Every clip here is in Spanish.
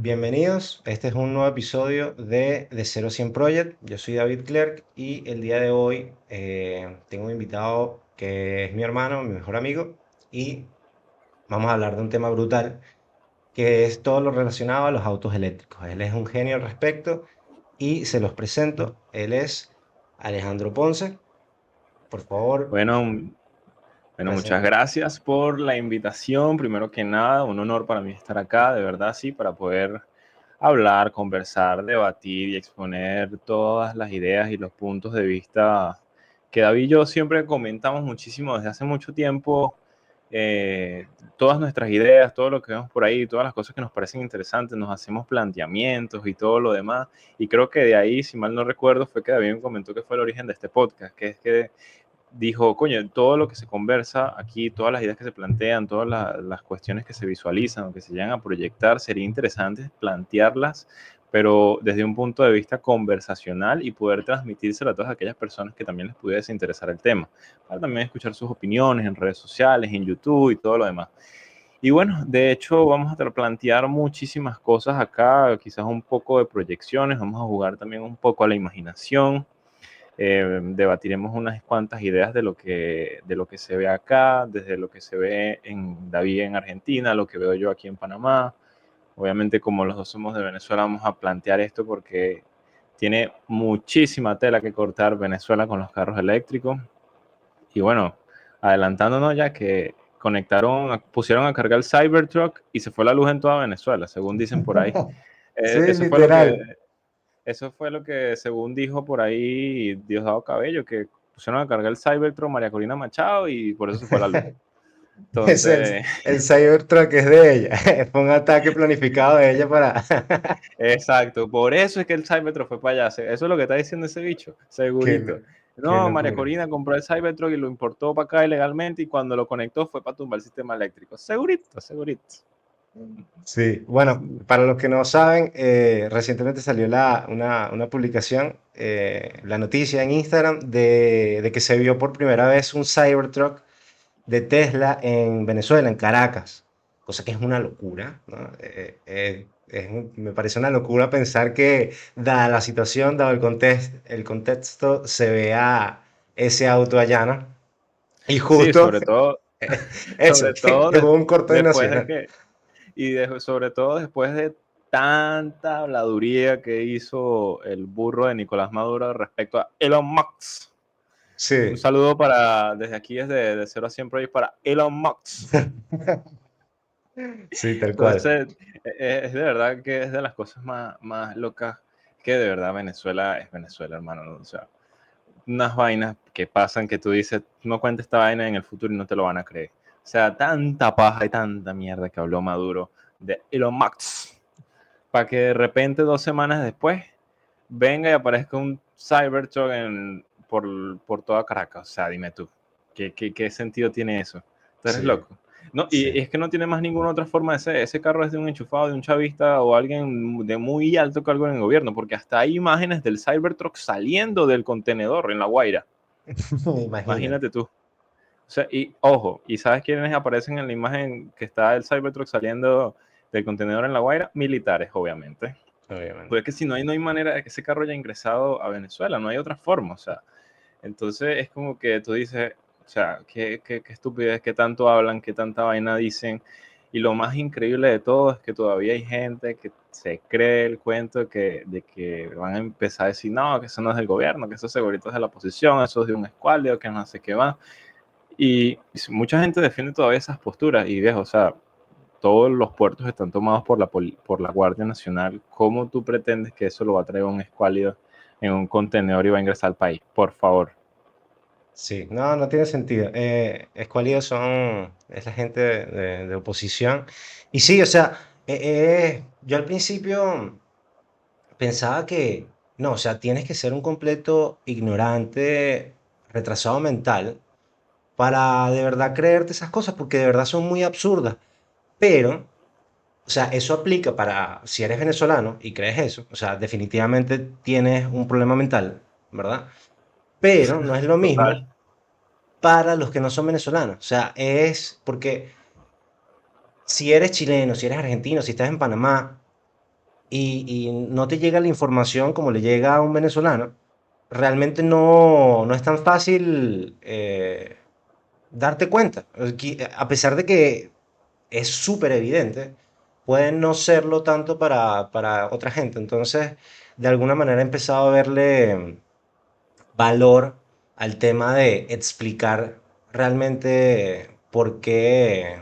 Bienvenidos, este es un nuevo episodio de Cero a 100 Project. Yo soy David Clerc y el día de hoy tengo un invitado que es mi hermano, mi mejor amigo, y vamos a hablar de un tema brutal que es todo lo relacionado a los autos eléctricos. Él es un genio al respecto y se los presento. Él es Alejandro Ponce. Por favor, Bueno, bueno, muchas presente. gracias por la invitación. Primero que nada, un honor para mí estar acá, de verdad, sí, para poder hablar, conversar, debatir y exponer todas las ideas y los puntos de vista que David y yo siempre comentamos muchísimo desde hace mucho tiempo. eh, Todas nuestras ideas, todo lo que vemos por ahí, todas las cosas que nos parecen interesantes, nos hacemos planteamientos y todo lo demás. Y creo que de ahí, si mal no recuerdo, fue que David me comentó que fue el origen de este podcast, que es que dijo, coño, todo lo que se conversa aquí, todas las ideas que se plantean, todas las cuestiones que se visualizan o que se llegan a proyectar, sería interesante plantearlas, pero desde un punto de vista conversacional y poder transmitírselo a todas aquellas personas que también les pudiese interesar el tema, para también escuchar sus opiniones en redes sociales, en YouTube y todo lo demás. Y bueno, de hecho vamos a plantear muchísimas cosas acá, quizás un poco de proyecciones, vamos a jugar también un poco a la imaginación. Debatiremos unas cuantas ideas de lo que se ve acá, desde lo que se ve en David en Argentina, lo que veo yo aquí en Panamá. Obviamente, como los dos somos de Venezuela, vamos a plantear esto porque tiene muchísima tela que cortar Venezuela con los carros eléctricos. Y bueno, adelantándonos ya que pusieron a cargar el Cybertruck y se fue la luz en toda Venezuela, según dicen por ahí. Sí, Eso fue lo que literal. eso fue lo que, según dijo por ahí Diosdado Cabello, que pusieron a cargar el Cybertron María Corina Machado y por eso se fue la luz. Es Entonces, el Cybertruck es de ella. Fue un ataque planificado de ella para. exacto, por eso es que el Cybertron fue para allá. Eso es lo que está diciendo ese bicho, Qué, segurito. qué No, María locura. Corina compró el Cybertron y lo importó para acá ilegalmente y cuando lo conectó fue para tumbar el sistema eléctrico. Segurito, segurito. Sí, bueno, para los que no saben, recientemente salió una publicación, la noticia en Instagram de que se vio por primera vez un Cybertruck de Tesla en Venezuela, en Caracas, cosa que es una locura, ¿no? Me parece una locura pensar que, dada la situación, dado el contexto, se vea ese auto allá, ¿no? Y Sí, justo sobre todo, eso, sobre todo que hubo un corte después de nacional. que sobre todo después de tanta habladuría que hizo el burro de Nicolás Maduro respecto a Elon Musk. Un Sí, saludo desde aquí, desde 0 a 100 Project para Elon Musk. sí, tal cual. Entonces, es de verdad que es de las cosas más locas que de verdad Venezuela es Venezuela, hermano. ¿No? O sea, unas vainas que pasan que tú dices, no cuentes esta vaina en el futuro y no te lo van a creer. O sea, tanta paja y tanta mierda que habló Maduro de Elon Musk, para que de repente 2 semanas después venga y aparezca un Cybertruck por toda Caracas. O sea, dime tú, ¿qué sentido tiene eso? Tú eres Sí, loco. No, y sí. es que no tiene más ninguna otra forma de ser. Ese carro es de un enchufado, de un chavista o alguien de muy alto cargo en el gobierno, porque hasta hay imágenes del Cybertruck saliendo del contenedor en La Guaira. Imagínate. Imagínate tú. O sea, y ojo, ¿y sabes quiénes aparecen en la imagen que está el Cybertruck saliendo del contenedor en La Guaira? Militares, obviamente. Obviamente. Pues que si no hay manera de que ese carro haya ingresado a Venezuela, no hay otra forma, o sea, entonces es como que tú dices, o sea, qué estupidez, qué tanto hablan, qué tanta vaina dicen, y lo más increíble de todo es que todavía hay gente que se cree el cuento de que van a empezar a decir, no, que eso no es del gobierno, que eso segurito es de la oposición, eso es de un escuálio, que no sé qué va, y mucha gente defiende todavía esas posturas, y viejo, o sea, todos los puertos están tomados por la Guardia Nacional. ¿Cómo tú pretendes que eso lo va a traer un escuálido en un contenedor y va a ingresar al país? Por favor. Sí, no, no tiene sentido. Escuálidos es la gente de oposición. Y sí, o sea, yo al principio pensaba que, no, o sea, tienes que ser un completo ignorante, retrasado mental, para de verdad creerte esas cosas, porque de verdad son muy absurdas. Pero, o sea, eso aplica para si eres venezolano y crees eso, o sea, definitivamente tienes un problema mental, ¿verdad? Pero no es lo Total. mismo para los que no son venezolanos. O sea, es porque si eres chileno, si eres argentino, si estás en Panamá, y no te llega la información como le llega a un venezolano, realmente no es tan fácil darte cuenta. A pesar de que es súper evidente, puede no serlo tanto para otra gente. Entonces, de alguna manera he empezado a verle valor al tema de explicar realmente por qué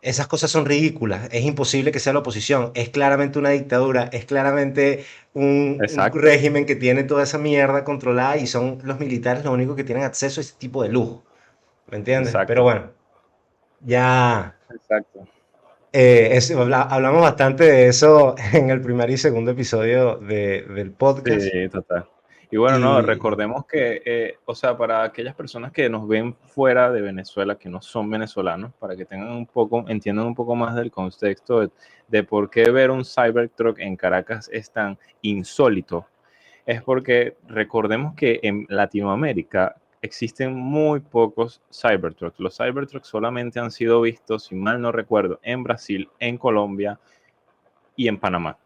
esas cosas son ridículas. Es imposible que sea la oposición. Es claramente una dictadura. Es claramente un Exacto, régimen que tiene toda esa mierda controlada y son los militares los únicos que tienen acceso a ese tipo de lujo. ¿Me entiendes? Pero exacto, bueno, ya exacto. hablamos bastante de eso en el primer y segundo episodio del podcast. Sí, total. Y bueno, no, Y recordemos que, o sea, para aquellas personas que nos ven fuera de Venezuela, que no son venezolanos, para que tengan un poco, entiendan un poco más del contexto de por qué ver un Cybertruck en Caracas es tan insólito, es porque recordemos que en Latinoamérica existen muy pocos Cybertrucks. Los Cybertrucks solamente han sido vistos, si mal no recuerdo, en Brasil, en Colombia y en Panamá.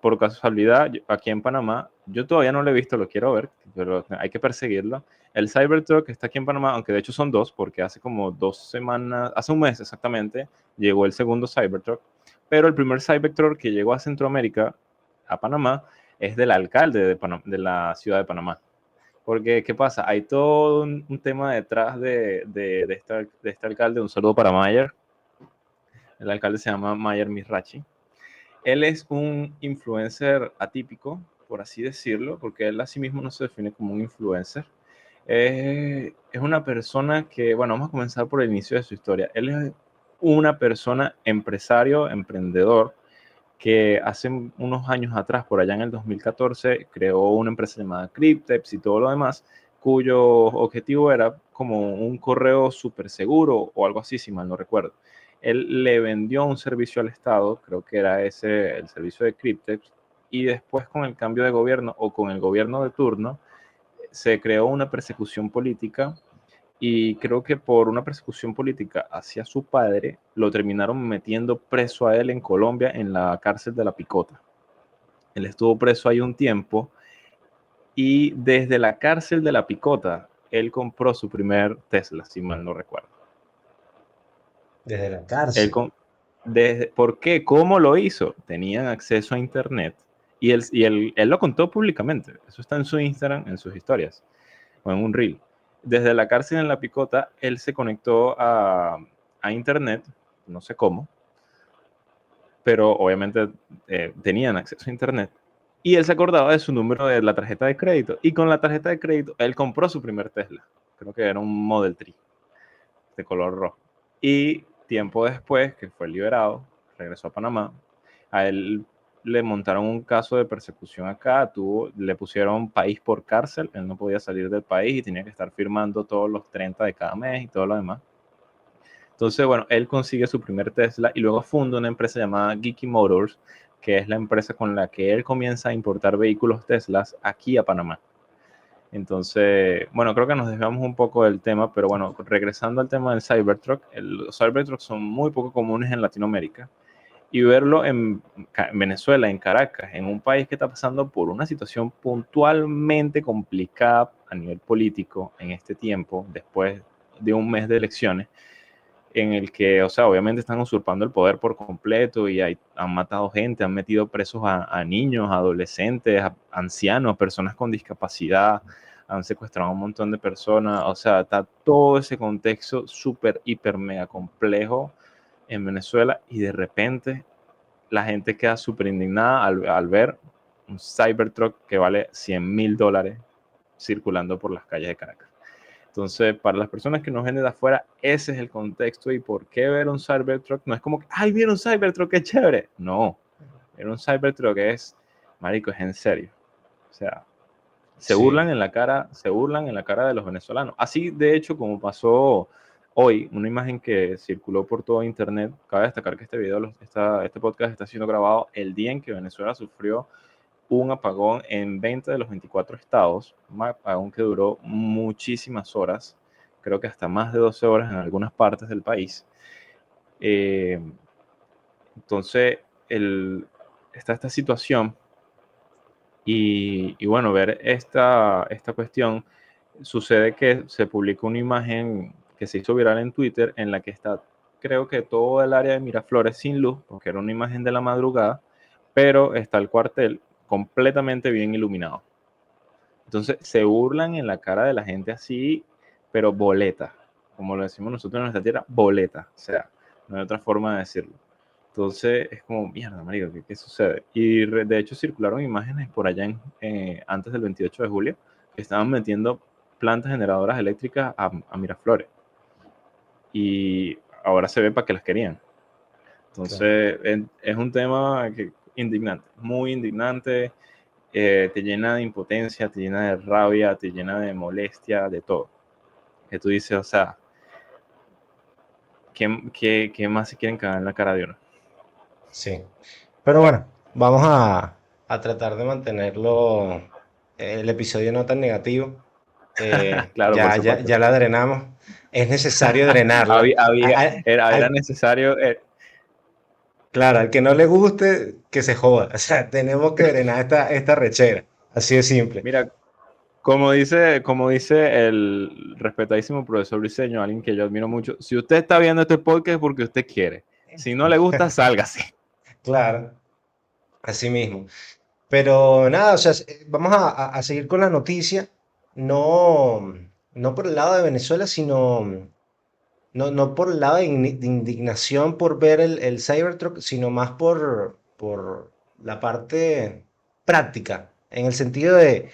Por casualidad, aquí en Panamá, yo todavía no lo he visto, lo quiero ver, pero hay que perseguirlo. El Cybertruck está aquí en Panamá, aunque de hecho son dos, porque hace como 2 semanas, hace un mes exactamente, llegó el segundo Cybertruck, pero el primer Cybertruck que llegó a Centroamérica, a Panamá, es del alcalde de la ciudad de Panamá. Porque, ¿qué pasa? Hay todo un tema detrás de este alcalde. Un saludo para Mayer. El alcalde se llama Mayer Mirachi. Él es un influencer atípico, por así decirlo, porque él a sí mismo no se define como un influencer. Es una persona que, bueno, vamos a comenzar por el inicio de su historia. Él es una persona empresario, emprendedor, que hace unos años atrás, por allá en el 2014, creó una empresa llamada Crypteps y todo lo demás, cuyo objetivo era como un correo súper seguro o algo así, si mal no recuerdo. Él le vendió un servicio al Estado, creo que era ese el servicio de Crypteps, y después con el cambio de gobierno o con el gobierno de turno, se creó una persecución política y creo que por una persecución política hacia su padre, lo terminaron metiendo preso a él en Colombia en la cárcel de La Picota. Él estuvo preso ahí un tiempo y desde la cárcel de La Picota, él compró su primer Tesla, si mal no recuerdo. desde la Él cárcel. con, ¿Por qué? ¿Cómo lo hizo? Tenían acceso a Internet y él lo contó públicamente. Eso está en su Instagram, en sus historias o en un reel. Desde la cárcel en La Picota, él se conectó a Internet, no sé cómo, pero obviamente tenían acceso a Internet. Y él se acordaba de su número de la tarjeta de crédito. Y con la tarjeta de crédito, él compró su primer Tesla. Creo que era un Model 3 de color rojo. Y tiempo después, que fue liberado, regresó a Panamá, a él le montaron un caso de persecución acá, le pusieron país por cárcel, él no podía salir del país y tenía que estar firmando todos los 30 de cada mes y todo lo demás. Entonces, bueno, él consigue su primer Tesla y luego funda una empresa llamada Geeky Motors, que es la empresa con la que él comienza a importar vehículos Teslas aquí a Panamá. Entonces, bueno, creo que nos desviamos un poco del tema, pero bueno, regresando al tema del Cybertruck, los Cybertrucks son muy poco comunes en Latinoamérica y verlo en Venezuela, en Caracas, en un país que está pasando por una situación puntualmente complicada a nivel político en este tiempo, después de un mes de elecciones, en el que, o sea, obviamente están usurpando el poder por completo y han matado gente, han metido presos a niños, adolescentes, ancianos, personas con discapacidad, han secuestrado a un montón de personas, o sea, está todo ese contexto súper, hiper, mega complejo en Venezuela y de repente la gente queda súper indignada al ver un Cybertruck que vale $100,000 circulando por las calles de Caracas. Entonces, para las personas que nos ven de afuera, ese es el contexto y por qué ver un Cybertruck. No es como que, ay, viene un Cybertruck, qué chévere. No, ver un Cybertruck es, marico, es en serio. O sea, Sí. se burlan en la cara de los venezolanos. Así, de hecho, como pasó hoy, una imagen que circuló por todo internet. Cabe destacar que este podcast está siendo grabado el día en que Venezuela sufrió un apagón en 20 de los 24 estados, un apagón que duró muchísimas horas, creo que hasta más de 12 horas en algunas partes del país. Eh, entonces, el, está esta situación y bueno, ver esta cuestión, sucede que se publicó una imagen que se hizo viral en Twitter en la que está, creo que todo el área de Miraflores sin luz, porque era una imagen de la madrugada, pero está el cuartel completamente bien iluminado. Entonces se burlan en la cara de la gente así, pero boleta, como lo decimos nosotros en nuestra tierra, boleta, o sea, no hay otra forma de decirlo. Entonces es como, mierda, marico, ¿qué sucede? Y de hecho circularon imágenes por allá antes del 28 de julio que estaban metiendo plantas generadoras eléctricas a Miraflores. Y ahora se ve para qué las querían. Claro. Entonces es un tema indignante, muy indignante, te llena de impotencia, te llena de rabia, te llena de molestia, de todo. Que tú dices, o sea, ¿qué más se quieren cagar en la cara de uno? Sí. Pero bueno, vamos a tratar de mantenerlo, el episodio no tan negativo. Claro, por Ya supuesto. la drenamos. Es necesario drenarla. Era necesario. Claro, al que no le guste, que se joda. O sea, tenemos que drenar esta rechera. Así de simple. Mira, como dice el respetadísimo profesor Briseño, alguien que yo admiro mucho, si usted está viendo este podcast es porque usted quiere. Si no le gusta, sálgase. Claro, así mismo. Pero nada, o sea, vamos a seguir con la noticia. No, no por el lado de Venezuela, sino no por el lado de indignación por ver el Cybertruck, sino más por la parte práctica, en el sentido de,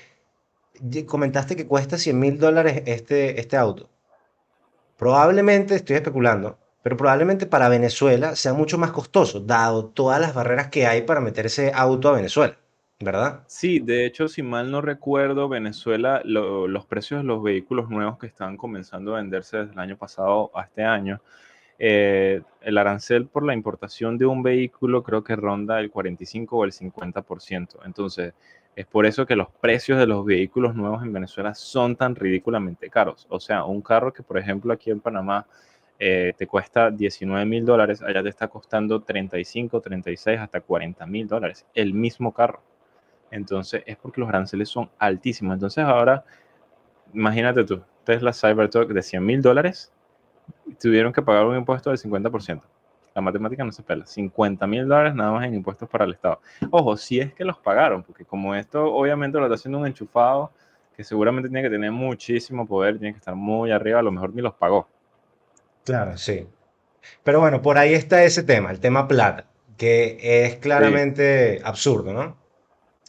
comentaste que cuesta $100.000 este auto. Probablemente, estoy especulando, pero probablemente para Venezuela sea mucho más costoso, dado todas las barreras que hay para meter ese auto a Venezuela, ¿verdad? Sí, de hecho, si mal no recuerdo, Venezuela, los precios de los vehículos nuevos que están comenzando a venderse desde el año pasado a este año, el arancel por la importación de un vehículo creo que ronda el 45 o el 50%. Entonces, es por eso que los precios de los vehículos nuevos en Venezuela son tan ridículamente caros. O sea, un carro que, por ejemplo, aquí en Panamá te cuesta $19.000, allá te está costando 35, 36, hasta $40.000, el mismo carro. Entonces, es porque los aranceles son altísimos. Entonces, ahora, imagínate tú, Tesla Cybertruck de $100.000 tuvieron que pagar un impuesto del 50%. La matemática no se pela. $50.000 nada más en impuestos para el Estado. Ojo, si es que los pagaron, porque como esto obviamente lo está haciendo un enchufado que seguramente tiene que tener muchísimo poder, tiene que estar muy arriba, a lo mejor ni los pagó. Claro, sí. Pero bueno, por ahí está ese tema, el tema plata, que es Sí, claramente absurdo, ¿no?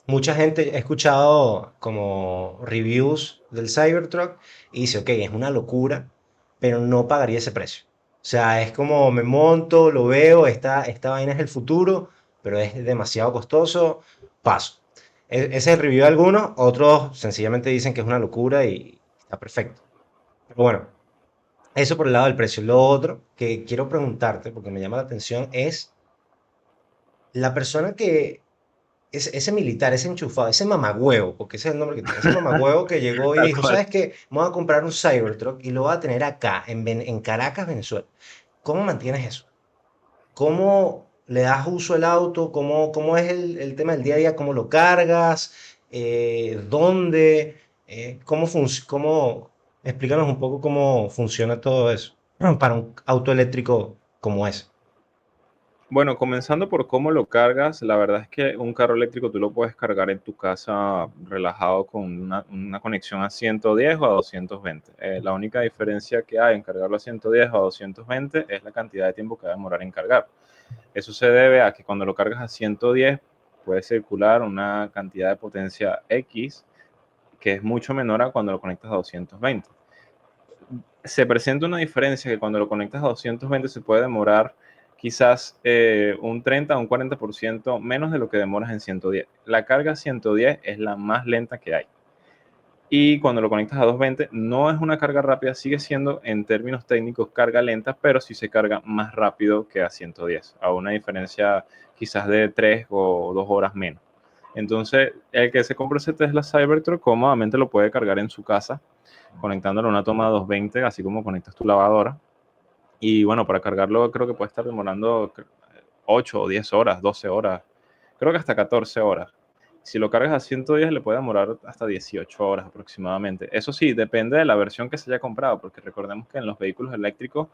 Mucha gente, he escuchado como reviews del Cybertruck y dice, ok, es una locura, pero no pagaría ese precio. O sea, es como me monto, lo veo, esta vaina es el futuro, pero es demasiado costoso, paso. Ese es el review de algunos, otros sencillamente dicen que es una locura y está perfecto. Pero bueno, eso por el lado del precio. Lo otro que quiero preguntarte, porque me llama la atención, es la persona que ese militar, ese enchufado, ese mamagüevo, porque ese es el nombre que tiene, ese mamagüevo que llegó y tal dijo, cual. ¿sabes qué? Me voy a comprar un Cybertruck y lo voy a tener acá, en Caracas, Venezuela. ¿Cómo mantienes eso? ¿Cómo le das uso al auto? ¿Cómo es el tema del día a día? ¿Cómo lo cargas? ¿Dónde? Explícanos un poco cómo funciona todo eso para un auto eléctrico como ese. Bueno, comenzando por cómo lo cargas, la verdad es que un carro eléctrico tú lo puedes cargar en tu casa relajado con una conexión a 110 o a 220. La única diferencia que hay en cargarlo a 110 o a 220 es la cantidad de tiempo que va a demorar en cargar. Eso se debe a que cuando lo cargas a 110 puede circular una cantidad de potencia X que es mucho menor a cuando lo conectas a 220. Se presenta una diferencia que cuando lo conectas a 220 se puede demorar quizás un 30 o un 40% menos de lo que demoras en 110. La carga 110 es la más lenta que hay. Y cuando lo conectas a 220 no es una carga rápida, sigue siendo en términos técnicos carga lenta, pero sí se carga más rápido que a 110, a una diferencia quizás de 3 o 2 horas menos. Entonces, el que se compra ese Tesla Cybertruck cómodamente lo puede cargar en su casa, conectándolo a una toma 220, así como conectas tu lavadora. Y bueno, para cargarlo creo que puede estar demorando 8 o 10 horas, 12 horas, creo que hasta 14 horas. Si lo cargas a 110 le puede demorar hasta 18 horas aproximadamente. Eso sí, depende de la versión que se haya comprado, porque recordemos que en los vehículos eléctricos,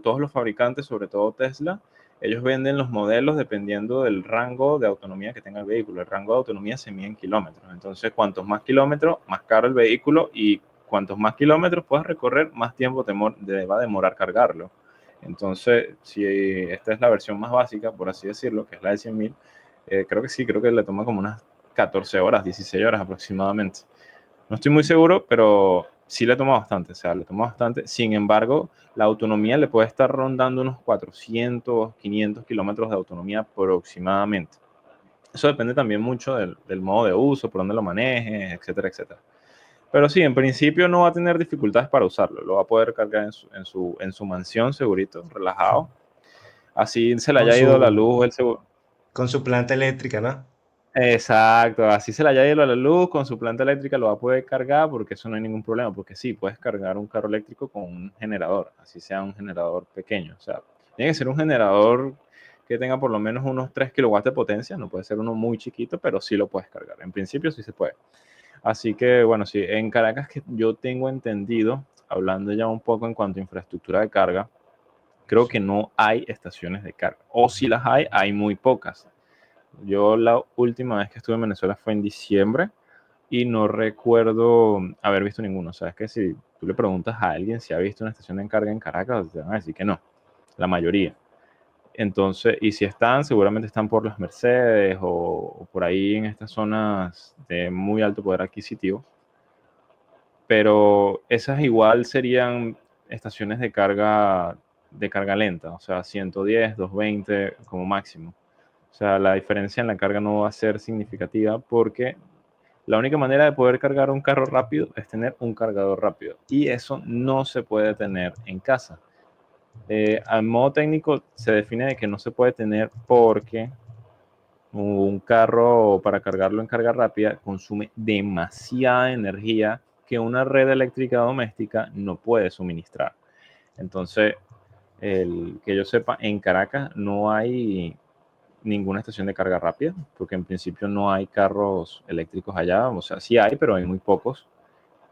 todos los fabricantes, sobre todo Tesla, ellos venden los modelos dependiendo del rango de autonomía que tenga el vehículo. El rango de autonomía se mide en kilómetros. Entonces, cuantos más kilómetros, más caro el vehículo, y cuantos más kilómetros puedas recorrer, más tiempo te va a demorar cargarlo. Entonces, si esta es la versión más básica, por así decirlo, que es la de 100.000, creo que sí, creo que le toma como unas 14 horas, 16 horas aproximadamente. No estoy muy seguro, pero sí le toma bastante, o sea, le toma bastante. Sin embargo, la autonomía le puede estar rondando unos 400, 500 kilómetros de autonomía aproximadamente. Eso depende también mucho del modo de uso, por dónde lo manejes, etcétera, etcétera. Pero sí, en principio no va a tener dificultades para usarlo. Lo va a poder cargar en su mansión, segurito, relajado. Así se le Con haya ido la su, luz, el seguro. con su planta eléctrica, ¿no? Exacto, así se le haya ido la luz, con su planta eléctrica lo va a poder cargar porque eso no hay ningún problema, porque sí, puedes cargar un carro eléctrico con un generador, así sea un generador pequeño, o sea, tiene que ser un generador que tenga por lo menos unos 3 kilowatts de potencia, no puede ser uno muy chiquito, pero sí lo puedes cargar, en principio sí se puede. Así que bueno, sí, en Caracas que yo tengo entendido, hablando ya un poco en cuanto a infraestructura de carga, creo que no hay estaciones de carga, o si las hay muy pocas. Yo la última vez que estuve en Venezuela fue en diciembre y no recuerdo haber visto ninguno. O sea, es que si tú le preguntas a alguien si ha visto una estación de carga en Caracas, te van a decir que no, la mayoría. Entonces, y si están, seguramente están por las Mercedes o por ahí en estas zonas de muy alto poder adquisitivo. Pero esas igual serían estaciones de carga lenta, o sea, 110, 220 como máximo. O sea, la diferencia en la carga no va a ser significativa porque la única manera de poder cargar un carro rápido es tener un cargador rápido. Y eso no se puede tener en casa. Al modo técnico se define de que no se puede tener porque un carro para cargarlo en carga rápida consume demasiada energía que una red eléctrica doméstica no puede suministrar. Entonces, que yo sepa, en Caracas no hay ninguna estación de carga rápida, porque en principio no hay carros eléctricos allá, o sea, sí hay, pero hay muy pocos,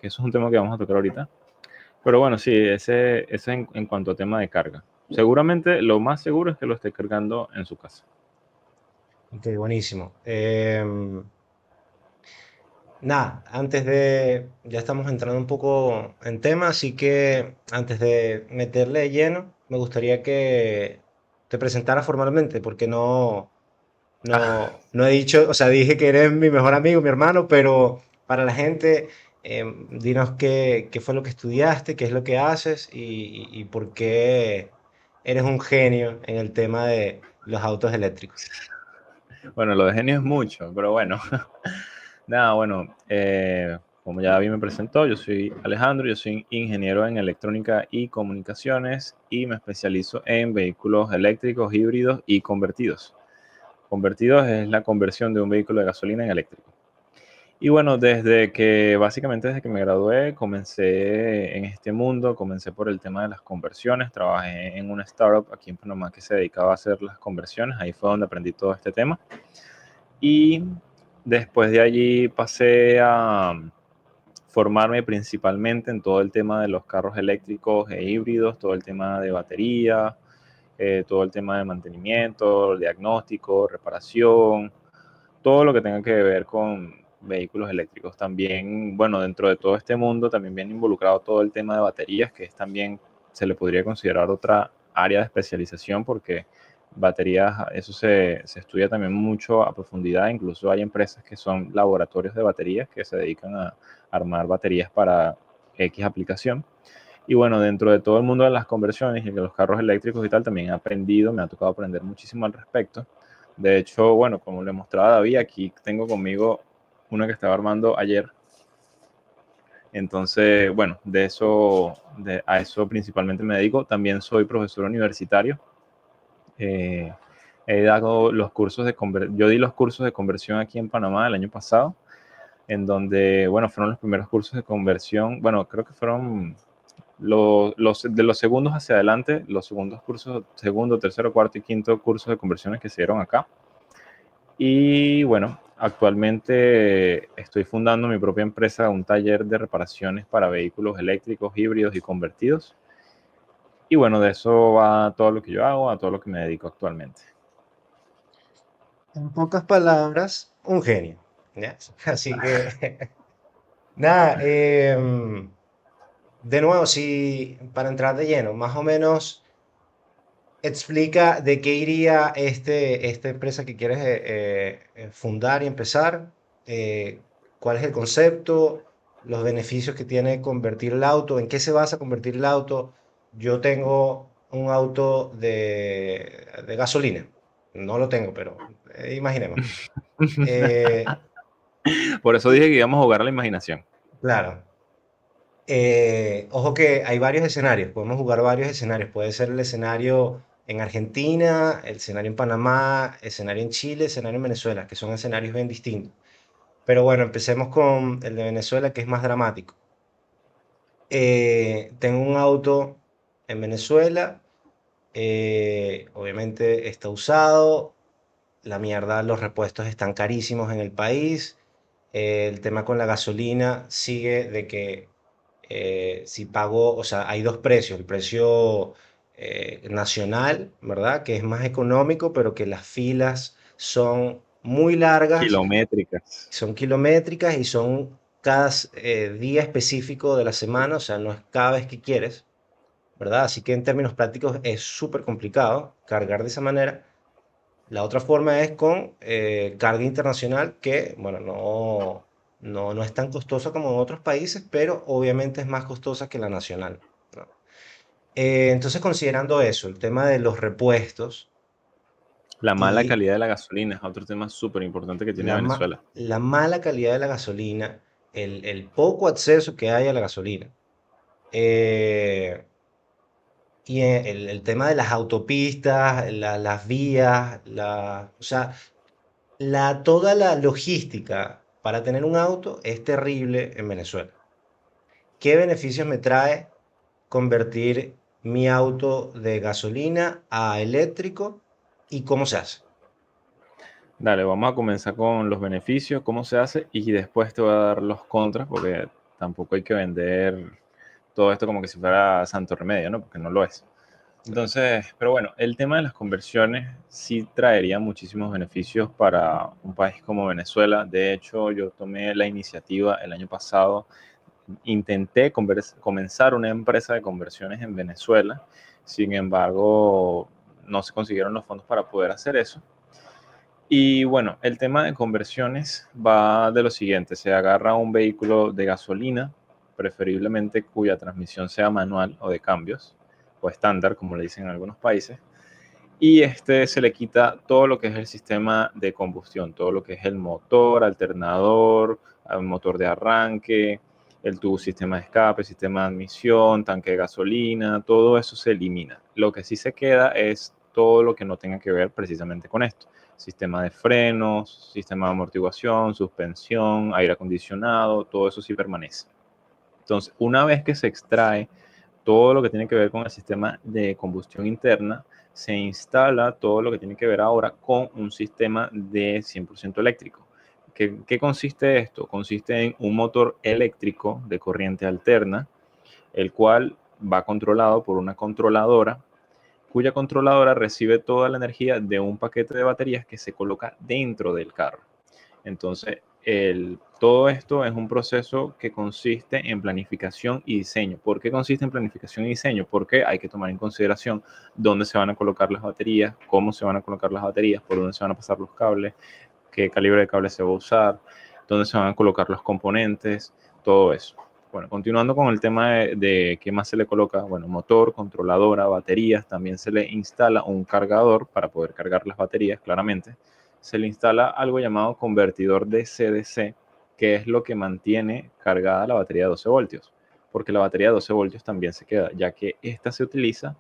que eso es un tema que vamos a tocar ahorita. Pero bueno, sí, ese en cuanto a tema de carga. Seguramente lo más seguro es que lo esté cargando en su casa. Ok, buenísimo. Nada, ya estamos entrando un poco en tema, así que antes de meterle de lleno, me gustaría que te presentara formalmente, porque Ah, no he dicho, o sea, dije que eres mi mejor amigo, mi hermano, pero para la gente, dinos qué fue lo que estudiaste, qué es lo que haces y por qué eres un genio en el tema de los autos eléctricos. bueno, lo de genio es mucho, pero bueno. Nada, bueno, como ya bien me presentó, yo soy Alejandro, yo soy ingeniero en electrónica y comunicaciones y me especializo en vehículos eléctricos, híbridos y convertidos. Convertidos es la conversión de un vehículo de gasolina en eléctrico. Y bueno, básicamente desde que me gradué, comencé en este mundo, comencé por el tema de las conversiones, trabajé en una startup aquí en Panamá que se dedicaba a hacer las conversiones, ahí fue donde aprendí todo este tema. Y después de allí pasé a formarme principalmente en todo el tema de los carros eléctricos e híbridos, todo el tema de batería, todo el tema de mantenimiento, diagnóstico, reparación, todo lo que tenga que ver con vehículos eléctricos. También, bueno, dentro de todo este mundo también viene involucrado todo el tema de baterías, que es también, se le podría considerar otra área de especialización porque baterías, eso se estudia también mucho a profundidad, incluso hay empresas que son laboratorios de baterías que se dedican a armar baterías para X aplicación. Y bueno, dentro de todo el mundo de las conversiones y de los carros eléctricos y tal, también he aprendido, me ha tocado aprender muchísimo al respecto. De hecho, bueno, como le mostraba a David, aquí tengo conmigo una que estaba armando ayer. Entonces, bueno, a eso principalmente me dedico. También soy profesor universitario. Eh, He dado los cursos yo di los cursos de conversión aquí en Panamá el año pasado, en donde, bueno, fueron los primeros cursos de conversión. Bueno, creo que fueron de los segundos hacia adelante, los segundos cursos, segundo, tercero, cuarto y quinto cursos de conversiones que se dieron acá. Y bueno, actualmente estoy fundando mi propia empresa, un taller de reparaciones para vehículos eléctricos, híbridos y convertidos. Y bueno, de eso va todo lo que yo hago, a todo lo que me dedico actualmente. En pocas palabras, un genio. ¿Ya? Así que, nada, de nuevo, si para entrar de lleno, más o menos explica de qué iría esta empresa que quieres fundar y empezar, cuál es el concepto, los beneficios que tiene convertir el auto, en qué se basa convertir el auto. Yo tengo un auto de gasolina, no lo tengo, pero imaginemos. Eh, Por eso dije y que íbamos a jugar a la imaginación. claro, ojo que hay varios escenarios, podemos jugar varios escenarios. Puede ser el escenario en Argentina, el escenario en Panamá, escenario en Chile, escenario en Venezuela, que son escenarios bien distintos. Pero bueno, empecemos con el de Venezuela, que es más dramático. Tengo un auto en Venezuela, obviamente está usado, la mierda, los repuestos están carísimos en el país. El tema con la gasolina sigue de que si pago, o sea, hay dos precios, el precio nacional, ¿verdad? Que es más económico, pero que las filas son muy largas, Kilométricas. son kilométricas y son cada día específico de la semana, o sea, no es cada vez que quieres, ¿verdad? Así que en términos prácticos es súper complicado cargar de esa manera. La otra forma es con carga internacional que, bueno, no es tan costosa como en otros países, pero obviamente es más costosa que la nacional, ¿no? Entonces, considerando eso, el tema de los repuestos La mala y calidad de la gasolina es otro tema súper importante que tiene Venezuela. la mala calidad de la gasolina, el poco acceso que hay a la gasolina, eh, y el tema de las autopistas, las vías, o sea, toda la logística para tener un auto es terrible en Venezuela. ¿Qué beneficios me trae convertir mi auto de gasolina a eléctrico y cómo se hace? Dale, vamos a comenzar con los beneficios, cómo se hace, y después te voy a dar los contras, porque tampoco hay que vender todo esto como que si fuera santo remedio, ¿no? Porque no lo es. Entonces, pero bueno, el tema de las conversiones sí traería muchísimos beneficios para un país como Venezuela. De hecho, yo tomé la iniciativa el año pasado, intenté comenzar una empresa de conversiones en Venezuela. Sin embargo, no se consiguieron los fondos para poder hacer eso. Y bueno, el tema de conversiones va de lo siguiente: se agarra un vehículo de gasolina, preferiblemente cuya transmisión sea manual o de cambios, o estándar, como le dicen en algunos países, y este se le quita todo lo que es el sistema de combustión, todo lo que es el motor, alternador, motor de arranque, el tubo, sistema de escape, sistema de admisión, tanque de gasolina, todo eso se elimina. Lo que sí se queda es todo lo que no tenga que ver precisamente con esto: sistema de frenos, sistema de amortiguación, suspensión, aire acondicionado, todo eso sí permanece. Entonces, una vez que se extrae todo lo que tiene que ver con el sistema de combustión interna, se instala todo lo que tiene que ver ahora con un sistema de 100% eléctrico. ¿Qué consiste esto? Consiste en un motor eléctrico de corriente alterna, el cual va controlado por una controladora, cuya controladora recibe toda la energía de un paquete de baterías que se coloca dentro del carro. Entonces, todo esto es un proceso que consiste en planificación y diseño. ¿Por qué consiste en planificación y diseño? Porque hay que tomar en consideración dónde se van a colocar las baterías, cómo se van a colocar las baterías, por dónde se van a pasar los cables, qué calibre de cable se va a usar, dónde se van a colocar los componentes, todo eso. Bueno, continuando con el tema de qué más se le coloca, bueno, motor, controladora, baterías, también se le instala un cargador para poder cargar las baterías, claramente. Se le instala algo llamado convertidor de CDC, que es lo que mantiene cargada la batería de 12 voltios, porque la batería de 12 voltios también se queda, ya que esta se utiliza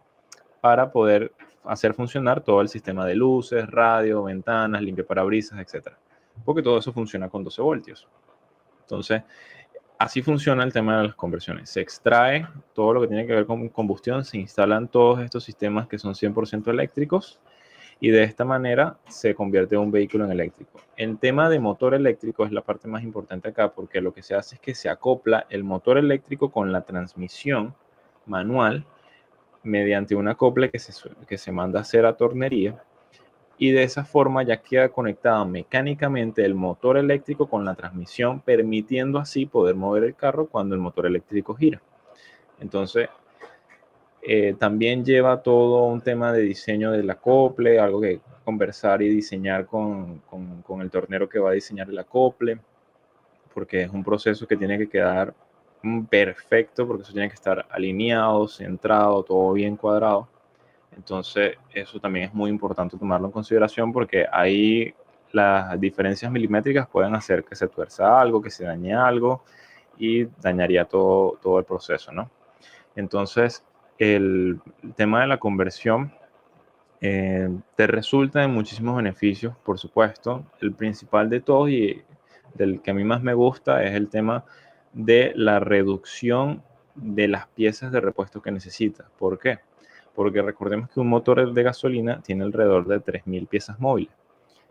para poder hacer funcionar todo el sistema de luces, radio, ventanas, limpiaparabrisas, etcétera, porque todo eso funciona con 12 voltios. Entonces, así funciona el tema de las conversiones. Se extrae todo lo que tiene que ver con combustión, se instalan todos estos sistemas que son 100% eléctricos, y de esta manera se convierte en un vehículo en eléctrico. El tema de motor eléctrico es la parte más importante acá porque lo que se hace es que se acopla el motor eléctrico con la transmisión manual mediante un acople que se manda a hacer a tornería y de esa forma ya queda conectado mecánicamente el motor eléctrico con la transmisión, permitiendo así poder mover el carro cuando el motor eléctrico gira. Entonces, también lleva todo un tema de diseño del acople, algo que conversar y diseñar con el tornero que va a diseñar el acople, porque es un proceso que tiene que quedar perfecto, porque eso tiene que estar alineado, centrado, todo bien cuadrado. Entonces, eso también es muy importante tomarlo en consideración porque ahí las diferencias milimétricas pueden hacer que se tuerza algo, que se dañe algo y dañaría todo el proceso, ¿no? Entonces, el tema de la conversión te resulta en muchísimos beneficios, por supuesto. El principal de todos y del que a mí más me gusta es el tema de la reducción de las piezas de repuesto que necesitas. ¿Por qué? Porque recordemos que un motor de gasolina tiene alrededor de 3.000 piezas móviles.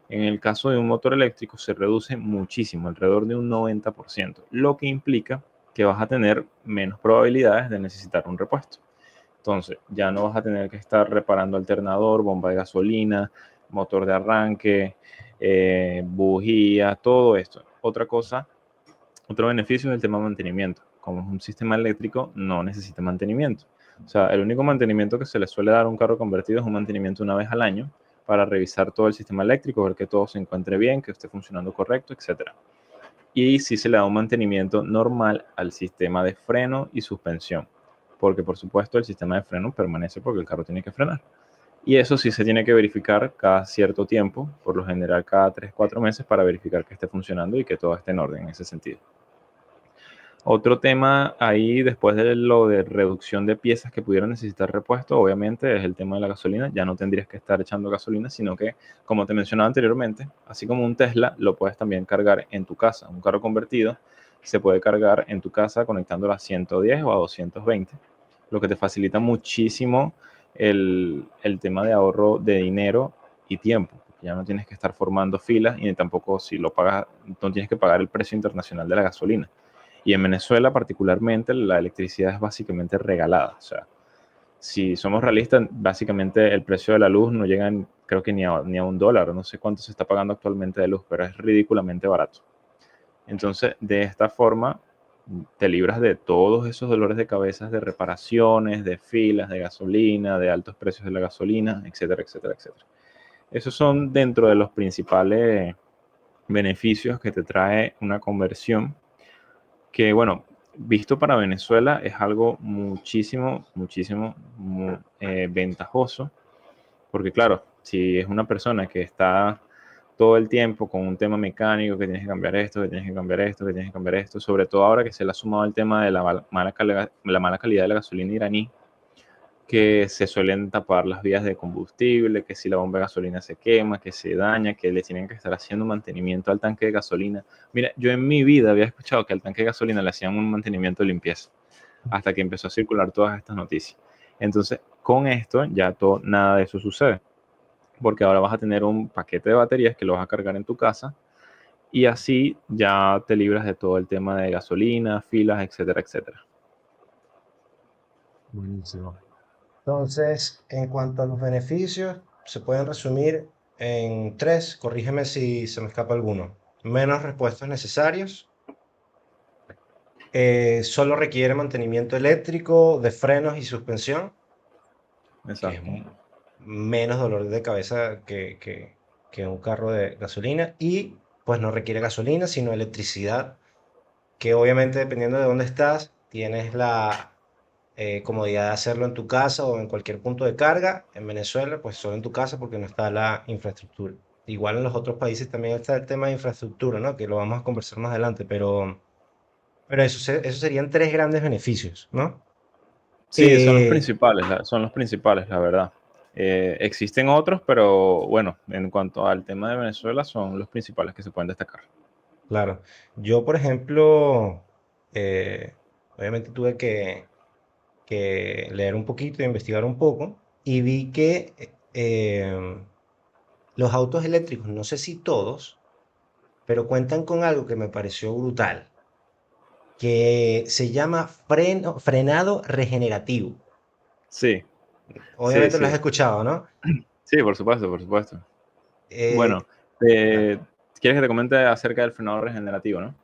En el caso de un motor eléctrico se reduce muchísimo, alrededor de un 90%, lo que implica que vas a tener menos probabilidades de necesitar un repuesto. Entonces, ya no vas a tener que estar reparando alternador, bomba de gasolina, motor de arranque, bujía, todo esto. Otra cosa, otro beneficio es el tema de mantenimiento. Como es un sistema eléctrico, no necesita mantenimiento. O sea, el único mantenimiento que se le suele dar a un carro convertido es un mantenimiento una vez al año para revisar todo el sistema eléctrico, ver que todo se encuentre bien, que esté funcionando correcto, etcétera. Y sí se le da un mantenimiento normal al sistema de freno y suspensión, porque por supuesto el sistema de freno permanece porque el carro tiene que frenar. Y eso sí se tiene que verificar cada cierto tiempo, por lo general cada 3 4 meses, para verificar que esté funcionando y que todo esté en orden en ese sentido. Otro tema ahí, después de lo de reducción de piezas que pudieran necesitar repuesto, obviamente es el tema de la gasolina. Ya no tendrías que estar echando gasolina, sino que, como te mencionaba anteriormente, así como un Tesla, lo puedes también cargar en tu casa. Un carro convertido se puede cargar en tu casa conectándolo a 110 o a 220, lo que te facilita muchísimo el tema de ahorro de dinero y tiempo. Ya no tienes que estar formando filas y tampoco si lo pagas, no tienes que pagar el precio internacional de la gasolina. Y en Venezuela particularmente la electricidad es básicamente regalada. O sea, si somos realistas, básicamente el precio de la luz no llega, creo que ni a $1. No sé cuánto se está pagando actualmente de luz, pero es ridículamente barato. Entonces, de esta forma, te libras de todos esos dolores de cabeza de reparaciones, de filas, de gasolina, de altos precios de la gasolina, etcétera, etcétera, etcétera. Esos son dentro de los principales beneficios que te trae una conversión que bueno, visto para Venezuela es algo muchísimo, muchísimo ventajoso, porque claro, si es una persona que está todo el tiempo con un tema mecánico, que tienes que cambiar esto, que tienes que cambiar esto, que tienes que cambiar esto, sobre todo ahora que se le ha sumado el tema de la mala calidad de la gasolina iraní, que se suelen tapar las vías de combustible, que si la bomba de gasolina se quema, que se daña, que le tienen que estar haciendo mantenimiento al tanque de gasolina. Mira, yo en mi vida había escuchado que al tanque de gasolina le hacían un mantenimiento de limpieza, hasta que empezó a circular todas estas noticias. Entonces, con esto ya nada de eso sucede, porque ahora vas a tener un paquete de baterías que lo vas a cargar en tu casa y así ya te libras de todo el tema de gasolina, filas, etcétera, etcétera. Buenísimo. Entonces, en cuanto a los beneficios, se pueden resumir en tres, corrígeme si se me escapa alguno. Menos repuestos necesarios, solo requiere mantenimiento eléctrico de frenos y suspensión, que es Exacto. menos dolor de cabeza que un carro de gasolina, y pues no requiere gasolina, sino electricidad, que obviamente dependiendo de dónde estás, tienes la comodidad de hacerlo en tu casa o en cualquier punto de carga. En Venezuela, pues solo en tu casa porque no está la infraestructura. Igual en los otros países también está el tema de infraestructura, ¿no? Que lo vamos a conversar más adelante, pero eso serían tres grandes beneficios, ¿no? Sí, Eh, son los principales, la verdad. Existen otros, pero bueno, en cuanto al tema de Venezuela, son los principales que se pueden destacar. claro, yo por ejemplo, eh, obviamente tuve que leer un poquito, investigar un poco, y vi que los autos eléctricos, no sé si todos, pero cuentan con algo que me pareció brutal, que se llama frenado regenerativo. Sí, sí, Obviamente lo has sí. escuchado, ¿no? Sí, por supuesto, por supuesto. Eh, Bueno, ah, ¿quieres que te comente acerca del frenado regenerativo, no?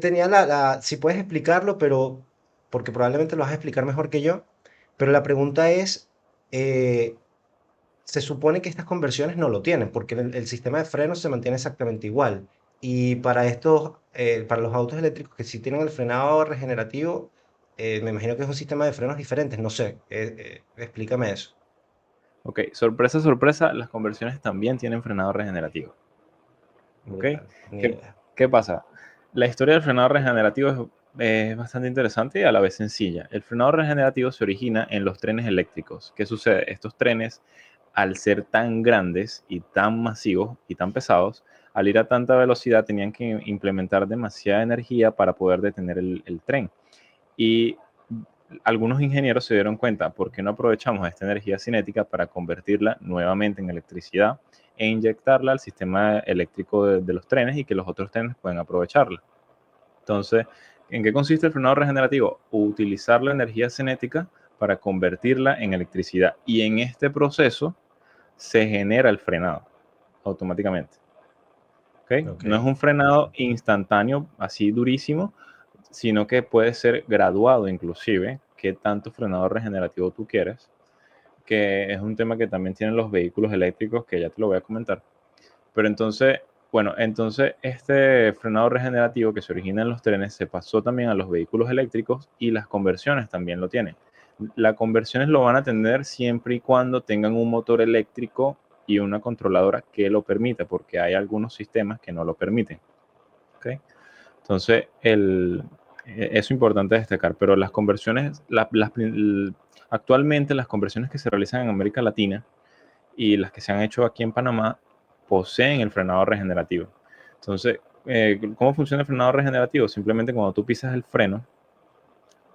tenía si puedes explicarlo, pero porque probablemente lo vas a explicar mejor que yo, pero la pregunta es, eh, se supone que estas conversiones no lo tienen, porque el sistema de frenos se mantiene exactamente igual. Y para para los autos eléctricos que sí tienen el frenado regenerativo, me imagino que es un sistema de frenos diferentes, no sé, explícame eso. Ok, sorpresa, sorpresa, las conversiones también tienen frenado regenerativo. ¿Ok? Brutal, ni ¿Qué, idea. qué pasa? La historia del frenado regenerativo es bastante interesante y a la vez sencilla. El frenado regenerativo se origina en los trenes eléctricos. ¿Qué sucede? Estos trenes, al ser tan grandes y tan masivos y tan pesados, al ir a tanta velocidad tenían que implementar demasiada energía para poder detener el tren. Y algunos ingenieros se dieron cuenta, ¿por qué no aprovechamos esta energía cinética para convertirla nuevamente en electricidad e inyectarla al sistema eléctrico de los trenes y que los otros trenes puedan aprovecharla? Entonces, ¿en qué consiste el frenado regenerativo? Utilizar la energía cinética para convertirla en electricidad. Y en este proceso se genera el frenado automáticamente. ¿Okay? Ok, No es un frenado instantáneo, así durísimo, sino que puede ser graduado inclusive, qué tanto frenado regenerativo tú quieres, que es un tema que también tienen los vehículos eléctricos, que ya te lo voy a comentar. Pero entonces, bueno, entonces este frenado regenerativo que se origina en los trenes se pasó también a los vehículos eléctricos y las conversiones también lo tienen. Las conversiones lo van a tener siempre y cuando tengan un motor eléctrico y una controladora que lo permita, porque hay algunos sistemas que no lo permiten. ¿Okay? Entonces, eso es importante destacar, pero las conversiones, actualmente las conversiones que se realizan en América Latina y las que se han hecho aquí en Panamá poseen el frenado regenerativo. Entonces, ¿cómo funciona el frenado regenerativo? Simplemente cuando tú pisas el freno,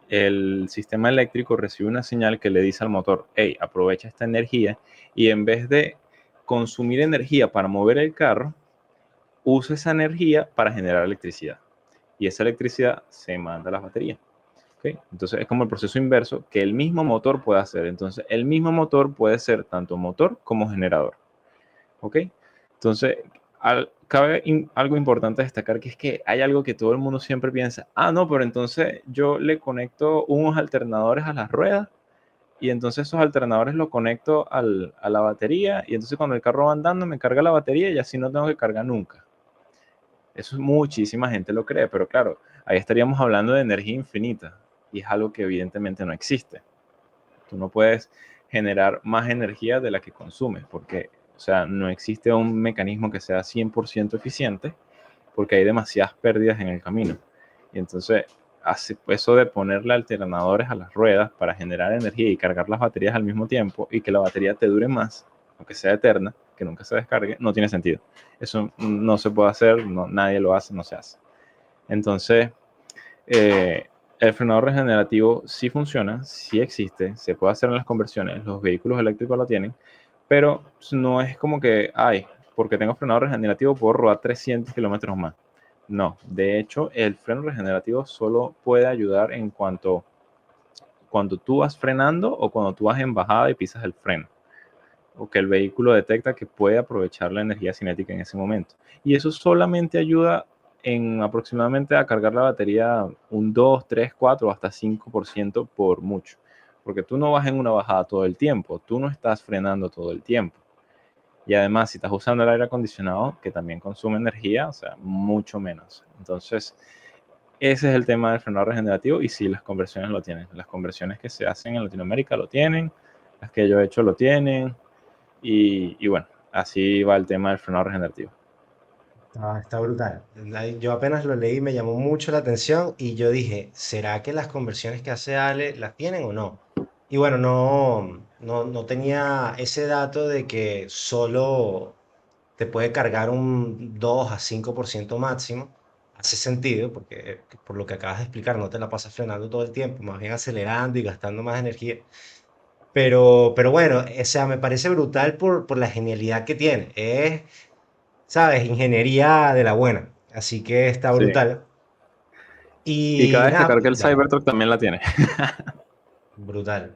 el sistema eléctrico recibe una señal que le dice al motor, hey, aprovecha esta energía y en vez de consumir energía para mover el carro, usa esa energía para generar electricidad y esa electricidad se manda a las baterías. ¿Okay? Entonces es como el proceso inverso que el mismo motor puede hacer. Entonces el mismo motor puede ser tanto motor como generador. ¿Ok? Entonces cabe algo importante destacar que es que hay algo que todo el mundo siempre piensa, ah, no, pero entonces yo le conecto unos alternadores a las ruedas y entonces esos alternadores los conecto a la batería y entonces cuando el carro va andando me carga la batería y así no tengo que cargar nunca. Eso muchísima gente lo cree, pero claro, ahí estaríamos hablando de energía infinita y es algo que evidentemente no existe. Tú no puedes generar más energía de la que consumes, porque, o sea, no existe un mecanismo que sea 100% eficiente, porque hay demasiadas pérdidas en el camino. Y entonces, eso de ponerle alternadores a las ruedas para generar energía y cargar las baterías al mismo tiempo y que la batería te dure más, aunque sea eterna, que nunca se descargue, no tiene sentido. Eso no se puede hacer, no, nadie lo hace, no se hace. Entonces, eh, el frenado regenerativo sí funciona, sí existe, se puede hacer en las conversiones, los vehículos eléctricos lo tienen, pero no es como que, ay, porque tengo frenado regenerativo puedo rodar 300 kilómetros más. No, de hecho, el freno regenerativo solo puede ayudar en cuanto cuando tú vas frenando o cuando tú vas en bajada y pisas el freno, o que el vehículo detecta que puede aprovechar la energía cinética en ese momento. Y eso solamente ayuda en aproximadamente a cargar la batería un 2 3 4 hasta 5% por mucho. Porque tú no vas en una bajada todo el tiempo, tú no estás frenando todo el tiempo. Y además, si estás usando el aire acondicionado, que también consume energía, o sea, mucho menos. Entonces, ese es el tema del frenado regenerativo y sí, las conversiones lo tienen. Las conversiones que se hacen en Latinoamérica lo tienen, las que yo he hecho lo tienen, y bueno, así va el tema del frenado regenerativo. Está brutal. Yo apenas lo leí, me llamó mucho la atención y yo dije, ¿será que las conversiones que hace Ale las tienen o no? Y bueno, no tenía ese dato de que solo te puede cargar un 2 a 5% máximo. Hace sentido, porque por lo que acabas de explicar, no te la pasas frenando todo el tiempo, más bien acelerando y gastando más energía. Pero bueno, o sea, me parece brutal por la genialidad que tiene. Es, ¿sabes? Ingeniería de la buena. Así que está Sí. brutal. Y Y cabe nada, destacar que el dale, Cybertruck también la tiene. brutal.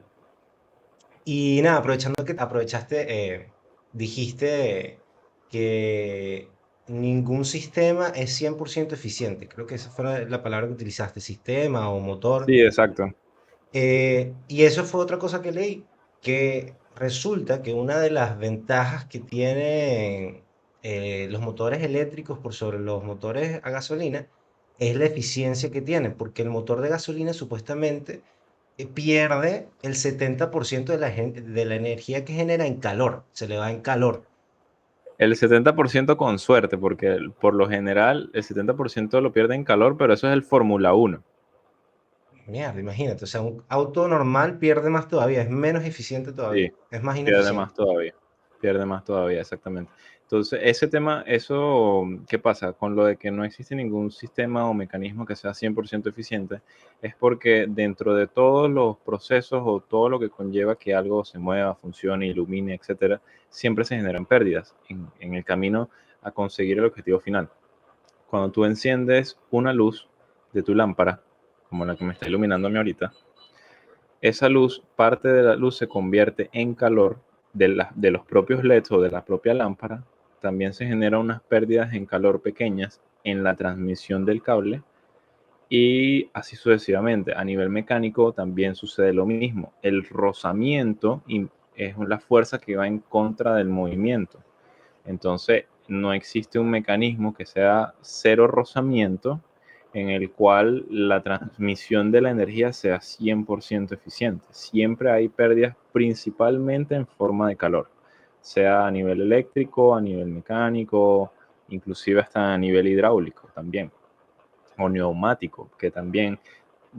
Y nada, aprovechando que aprovechaste, dijiste que ningún sistema es 100% eficiente. Creo que esa fue la palabra que utilizaste, sistema o motor. Sí, exacto. Y eso fue otra cosa que leí, que resulta que una de las ventajas que tienen los motores eléctricos por sobre los motores a gasolina es la eficiencia que tienen, porque el motor de gasolina supuestamente pierde el 70% de la energía que genera en calor, se le va en calor. El 70% con suerte, porque por lo general el 70% lo pierde en calor, pero eso es el Fórmula Uno. Mierda, imagínate, o sea, un auto normal pierde más todavía, es menos eficiente todavía, Sí, es más pierde ineficiente. más todavía. Pierde más todavía, exactamente. Entonces, ese tema, eso, ¿qué pasa? Con lo de que no existe ningún sistema o mecanismo que sea 100% eficiente, es porque dentro de todos los procesos o todo lo que conlleva que algo se mueva, funcione, ilumine, etcétera, siempre se generan pérdidas en el camino a conseguir el objetivo final. Cuando tú enciendes una luz de tu lámpara, como la que me está iluminando a mí ahorita, esa luz, parte de la luz se convierte en calor de los propios LEDs o de la propia lámpara. También se generan unas pérdidas en calor pequeñas en la transmisión del cable y así sucesivamente. A nivel mecánico también sucede lo mismo. El rozamiento es la fuerza que va en contra del movimiento. Entonces, no existe un mecanismo que sea cero rozamiento en el cual la transmisión de la energía sea 100% eficiente. Siempre hay pérdidas principalmente en forma de calor, sea a nivel eléctrico, a nivel mecánico, inclusive hasta a nivel hidráulico también, o neumático, que también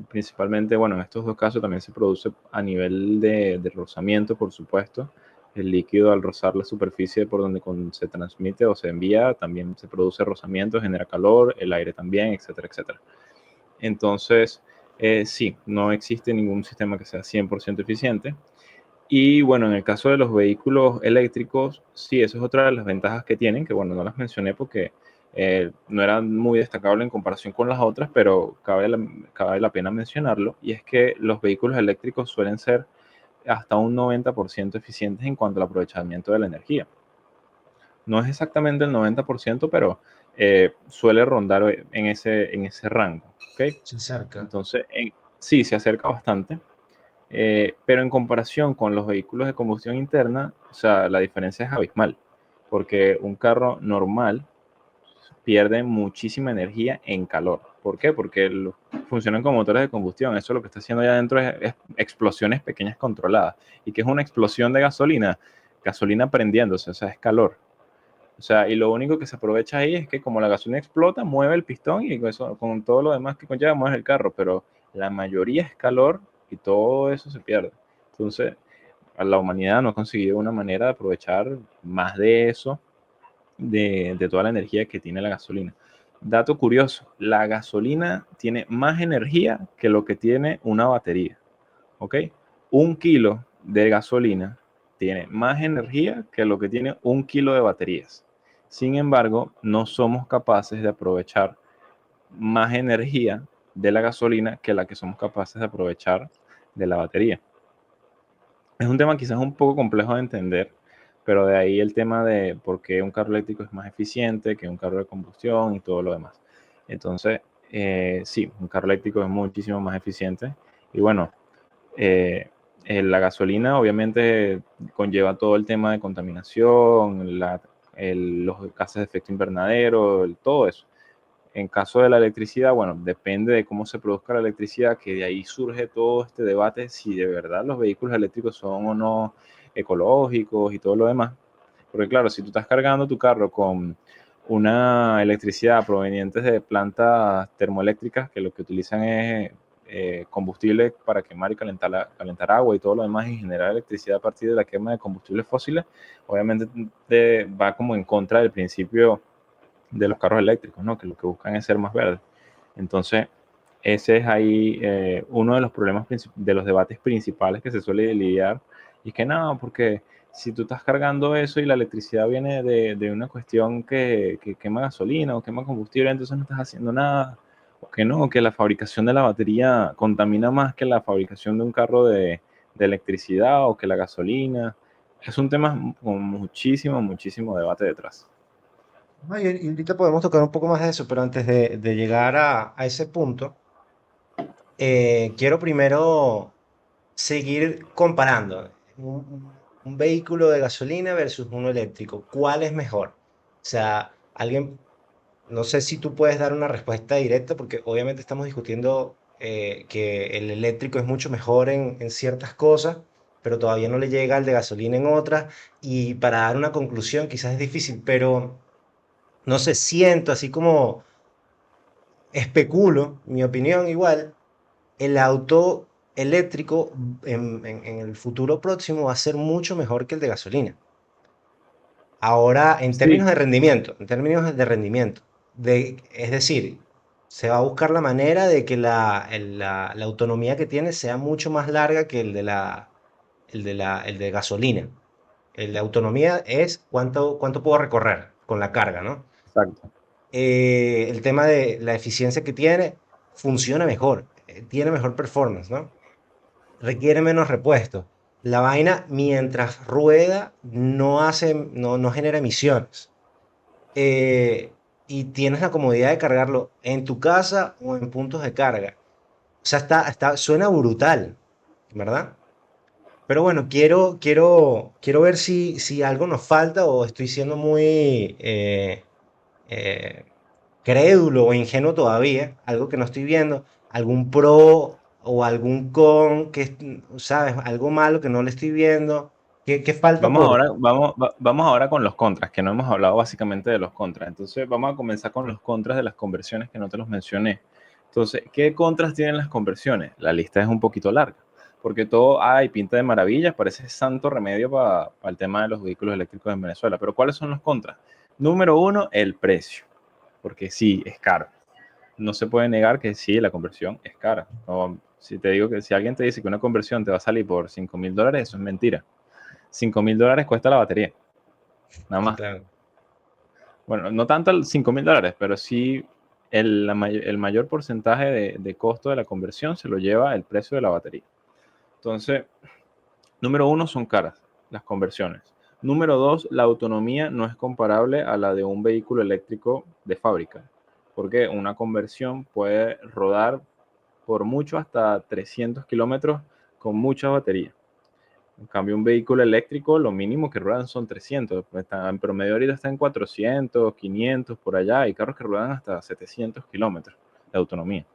principalmente, bueno, en estos dos casos también se produce a nivel de rozamiento, por supuesto. El líquido al rozar la superficie por donde se transmite o se envía, también se produce rozamiento, genera calor, el aire también, etcétera, etcétera. Entonces, sí, no existe ningún sistema que sea 100% eficiente. Y bueno, en el caso de los vehículos eléctricos, sí, eso es otra de las ventajas que tienen, que bueno, no las mencioné porque no eran muy destacables en comparación con las otras, pero cabe la pena mencionarlo, y es que los vehículos eléctricos suelen ser hasta un 90% eficientes en cuanto al aprovechamiento de la energía. No es exactamente el 90%, pero suele rondar en ese rango, ¿ok? Se acerca. Entonces, sí, se acerca bastante. Pero en comparación con los vehículos de combustión interna, o sea, la diferencia es abismal, porque un carro normal pierde muchísima energía en calor. ¿Por qué? Porque funcionan con motores de combustión. Eso lo que está haciendo allá adentro es explosiones pequeñas controladas. ¿Y qué es una explosión de gasolina? Gasolina prendiéndose, o sea, es calor. O sea, y lo único que se aprovecha ahí es que como la gasolina explota, mueve el pistón y con todo lo demás que conlleva, mueve el carro, pero la mayoría es calor y todo eso se pierde. Entonces, a la humanidad no ha conseguido una manera de aprovechar más de eso, de toda la energía que tiene la gasolina. Dato curioso, la gasolina tiene más energía que lo que tiene una batería, ¿ok? 1 kilo de gasolina tiene más energía que lo que tiene 1 kilo de baterías. Sin embargo, no somos capaces de aprovechar más energía de la gasolina que la que somos capaces de aprovechar de la batería. Es un tema quizás un poco complejo de entender, pero de ahí el tema de por qué un carro eléctrico es más eficiente que un carro de combustión y todo lo demás. Entonces, sí, un carro eléctrico es muchísimo más eficiente. Y bueno, eh, la gasolina obviamente conlleva todo el tema de contaminación, los gases de efecto invernadero, todo eso. En caso de la electricidad, bueno, depende de cómo se produzca la electricidad, que de ahí surge todo este debate si de verdad los vehículos eléctricos son o no ecológicos y todo lo demás. Porque claro, si tú estás cargando tu carro con una electricidad proveniente de plantas termoeléctricas que lo que utilizan es combustible para quemar y calentar agua y todo lo demás y generar electricidad a partir de la quema de combustibles fósiles, obviamente va como en contra del principio de los carros eléctricos, ¿no? Que lo que buscan es ser más verdes. Entonces, ese es ahí uno de los problemas, de los debates principales que se suele lidiar Y es que no, porque si tú estás cargando eso y la electricidad viene de una cuestión que quema gasolina o quema combustible, entonces no estás haciendo nada. O que no, que la fabricación de la batería contamina más que la fabricación de un carro de electricidad o que la gasolina. Es un tema con muchísimo, muchísimo debate detrás. No, y ahorita podemos tocar un poco más de eso, pero antes de llegar a ese punto, quiero primero seguir comparando un vehículo de gasolina versus uno eléctrico. ¿Cuál es mejor? O sea, alguien, no sé si tú puedes dar una respuesta directa, porque obviamente estamos discutiendo que el eléctrico es mucho mejor en ciertas cosas, pero todavía no le llega al de gasolina en otras. Y para dar una conclusión quizás es difícil, pero no sé, siento así como especulo, mi opinión igual, el auto eléctrico en el futuro próximo va a ser mucho mejor que el de gasolina. Ahora, Sí, en términos de rendimiento, es decir, se va a buscar la manera de que la autonomía que tiene sea mucho más larga que el de gasolina. El de autonomía es cuánto puedo recorrer con la carga, ¿no? exacto. El tema de la eficiencia que tiene funciona mejor, tiene mejor performance, ¿no? Requiere menos repuestos. La vaina, mientras rueda, no genera emisiones. Y tienes la comodidad de cargarlo en tu casa o en puntos de carga. O sea, suena brutal, ¿verdad? Pero bueno, quiero ver si algo nos falta o estoy siendo muy eh, crédulo o ingenuo todavía, algo que no estoy viendo, algún pro o algún con, ¿sabes? Algo malo que no le estoy viendo. ¿Qué falta Vamos por? ahora, vamos ahora con los contras, que no hemos hablado básicamente de los contras. Entonces, vamos a comenzar con los contras de las conversiones que no te los mencioné. Entonces, ¿qué contras tienen las conversiones? La lista es un poquito larga, porque todo hay pinta de maravillas, parece santo remedio para el tema de los vehículos eléctricos en Venezuela. Pero ¿cuáles son los contras? Número uno, el precio, porque sí, es caro. No se puede negar que sí, la conversión es cara. No, si te digo que si alguien te dice que una conversión te va a salir por $5,000, eso es mentira. $5,000 cuesta la batería, nada Sí, más. claro. Bueno, no tanto el $5,000, pero sí el mayor porcentaje de costo de la conversión se lo lleva el precio de la batería. Entonces, número uno son caras las conversiones. Número dos, la autonomía no es comparable a la de un vehículo eléctrico de fábrica, porque una conversión puede rodar por mucho hasta 300 kilómetros con mucha batería. En cambio, un vehículo eléctrico, lo mínimo que ruedan son 300. En promedio ahorita está en 400, 500, por allá. Hay carros que ruedan hasta 700 kilómetros de autonomía.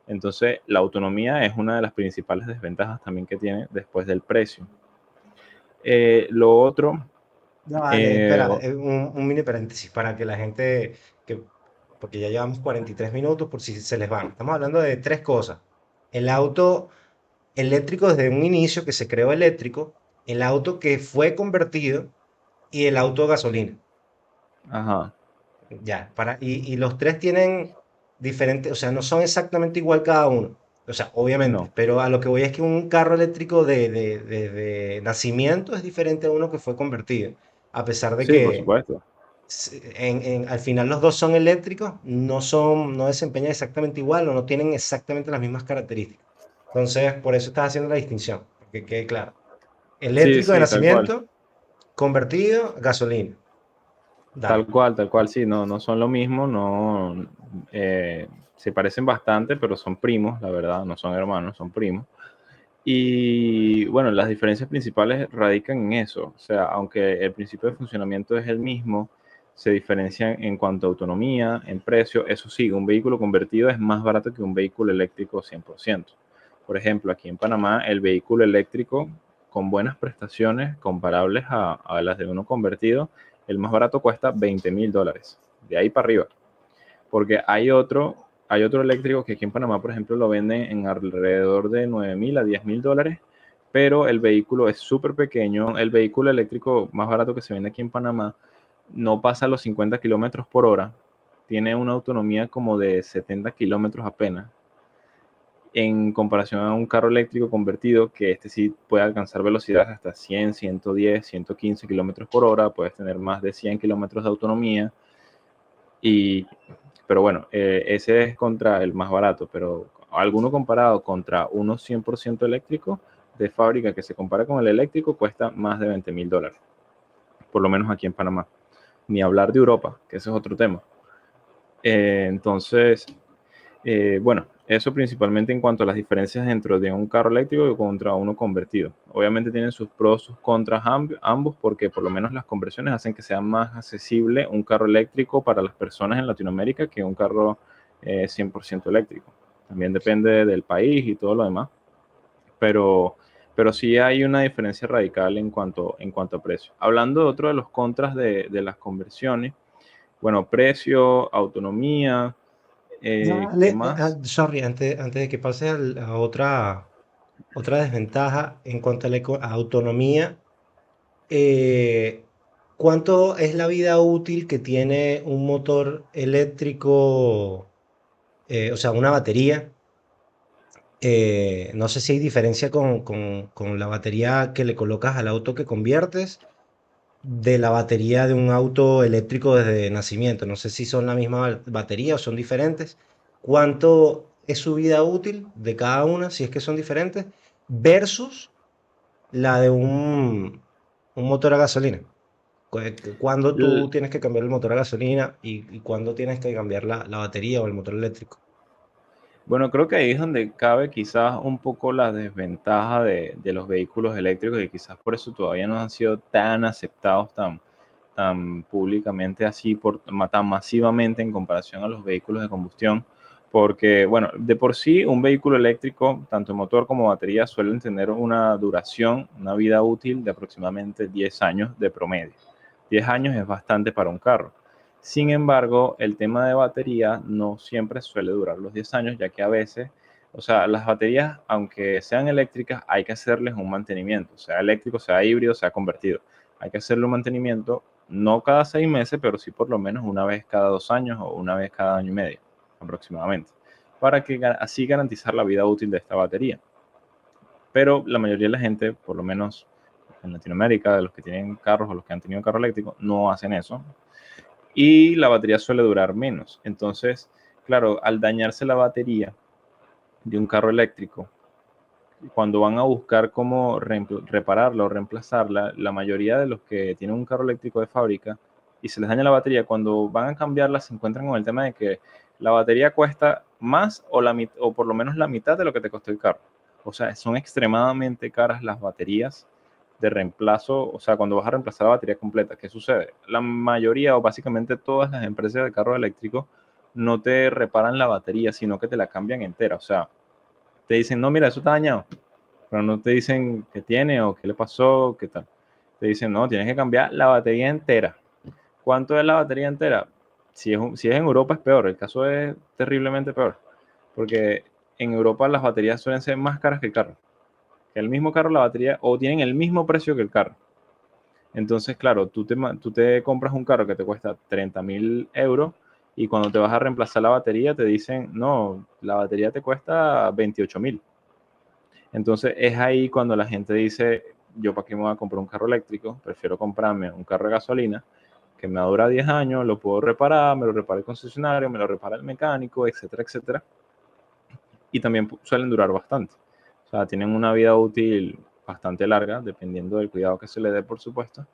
Entonces, la autonomía es una de las principales desventajas también que tiene después del precio. Lo otro, Ya vale, eh, espera, un mini paréntesis para que la gente, que, porque ya llevamos 43 minutos por si se les van. Estamos hablando de tres cosas. El auto eléctrico desde un inicio que se creó eléctrico, el auto que fue convertido y el auto gasolina. ajá, Ya, y los tres tienen diferentes, o sea, no son exactamente igual cada uno. O sea, obviamente, no. pero a lo que voy es que un carro eléctrico de nacimiento es diferente a uno que fue convertido. A pesar de Sí, por que supuesto. al final los dos son eléctricos, no desempeñan exactamente igual o no tienen exactamente las mismas características. Entonces, por eso estás haciendo la distinción, porque quede claro. Sí, Eléctrico de sí, tal cual. nacimiento, convertido, gasolina. Dale. Tal cual, sí, no, no son lo mismo, no, eh, se parecen bastante, pero son primos, la verdad, no son hermanos, son primos. Y bueno, las diferencias principales radican en eso. O sea, aunque el principio de funcionamiento es el mismo, se diferencian en cuanto a autonomía, en precio. Eso sí, un vehículo convertido es más barato que un vehículo eléctrico 100%. Por ejemplo, aquí en Panamá, el vehículo eléctrico con buenas prestaciones comparables a las de uno convertido, el más barato cuesta $20,000. De ahí para arriba, porque hay otro eléctrico que aquí en Panamá, por ejemplo, lo venden en alrededor de $9,000 a $10,000, pero el vehículo es súper pequeño. El vehículo eléctrico más barato que se vende aquí en Panamá no pasa los 50 kilómetros por hora, tiene una autonomía como de 70 kilómetros apenas, en comparación a un carro eléctrico convertido, que este sí puede alcanzar velocidades hasta 100, 110, 115 kilómetros por hora, puedes tener más de 100 kilómetros de autonomía. Y, pero bueno, ese es contra el más barato, pero alguno comparado contra uno 100% eléctrico de fábrica que se compara con el eléctrico cuesta más de $20,000, por lo menos aquí en Panamá. Ni hablar de Europa, que ese es otro tema. Entonces, bueno, eso principalmente en cuanto a las diferencias dentro de un carro eléctrico y contra uno convertido. Obviamente tienen sus pros, sus contras ambos, porque por lo menos las conversiones hacen que sea más accesible un carro eléctrico para las personas en Latinoamérica que un carro 100% eléctrico. También depende del país y todo lo demás, pero, pero sí hay una diferencia radical en cuanto a precio. Hablando de otro de los contras de las conversiones, bueno, precio, autonomía, ¿qué Dale, más? sorry, antes de que pases a otra desventaja en cuanto a a autonomía, eh, ¿cuánto es la vida útil que tiene un motor eléctrico, o sea, una batería? No sé si hay diferencia con la batería que le colocas al auto que conviertes de la batería de un auto eléctrico desde nacimiento. No sé si son la misma batería o son diferentes. ¿Cuánto es su vida útil de cada una, si es que son diferentes, versus la de un motor a gasolina? ¿Cuándo tú tienes que cambiar el motor a gasolina y cuándo tienes que cambiar la batería o el motor eléctrico? Bueno, creo que ahí es donde cabe quizás un poco la desventaja de los vehículos eléctricos y quizás por eso todavía no han sido tan aceptados tan públicamente así, tan masivamente en comparación a los vehículos de combustión. Porque, bueno, de por sí un vehículo eléctrico, tanto motor como batería, suelen tener una duración, una vida útil de aproximadamente 10 años de promedio. 10 años es bastante para un carro. Sin embargo, el tema de batería no siempre suele durar los 10 años, ya que a veces, o sea, las baterías, aunque sean eléctricas, hay que hacerles un mantenimiento, sea eléctrico, sea híbrido, sea convertido. Hay que hacerle un mantenimiento, no cada 6 meses, pero sí por lo menos una vez cada 2 años o una vez cada año y medio, aproximadamente, para que así garantizar la vida útil de esta batería. Pero la mayoría de la gente, por lo menos en Latinoamérica, de los que tienen carros o los que han tenido carro eléctrico, no hacen eso y la batería suele durar menos. Entonces, claro, al dañarse la batería de un carro eléctrico, cuando van a buscar cómo repararla o reemplazarla, la mayoría de los que tienen un carro eléctrico de fábrica y se les daña la batería, cuando van a cambiarla se encuentran con el tema de que la batería cuesta más o por lo menos la mitad de lo que te costó el carro. O sea, son extremadamente caras las baterías de reemplazo, o sea, cuando vas a reemplazar la batería completa, ¿qué sucede? La mayoría o básicamente todas las empresas de carros eléctricos no te reparan la batería, sino que te la cambian entera. O sea, te dicen, no, mira, eso está dañado, pero no te dicen qué tiene o qué le pasó, qué tal. Te dicen, no, tienes que cambiar la batería entera. ¿Cuánto es la batería entera? Si es en Europa es peor, el caso es terriblemente peor, porque en Europa las baterías suelen ser más caras que el carro. Que el mismo carro, la batería, o tienen el mismo precio que el carro. Entonces, claro, tú te compras un carro que te cuesta 30.000 euros y cuando te vas a reemplazar la batería te dicen, no, la batería te cuesta 28.000. Entonces es ahí cuando la gente dice, yo para qué me voy a comprar un carro eléctrico, prefiero comprarme un carro de gasolina que me dura 10 años, lo puedo reparar, me lo repara el concesionario, me lo repara el mecánico, etcétera, etcétera. Y también suelen durar bastante. O sea, tienen una vida útil bastante larga, dependiendo del cuidado que se le dé, por supuesto.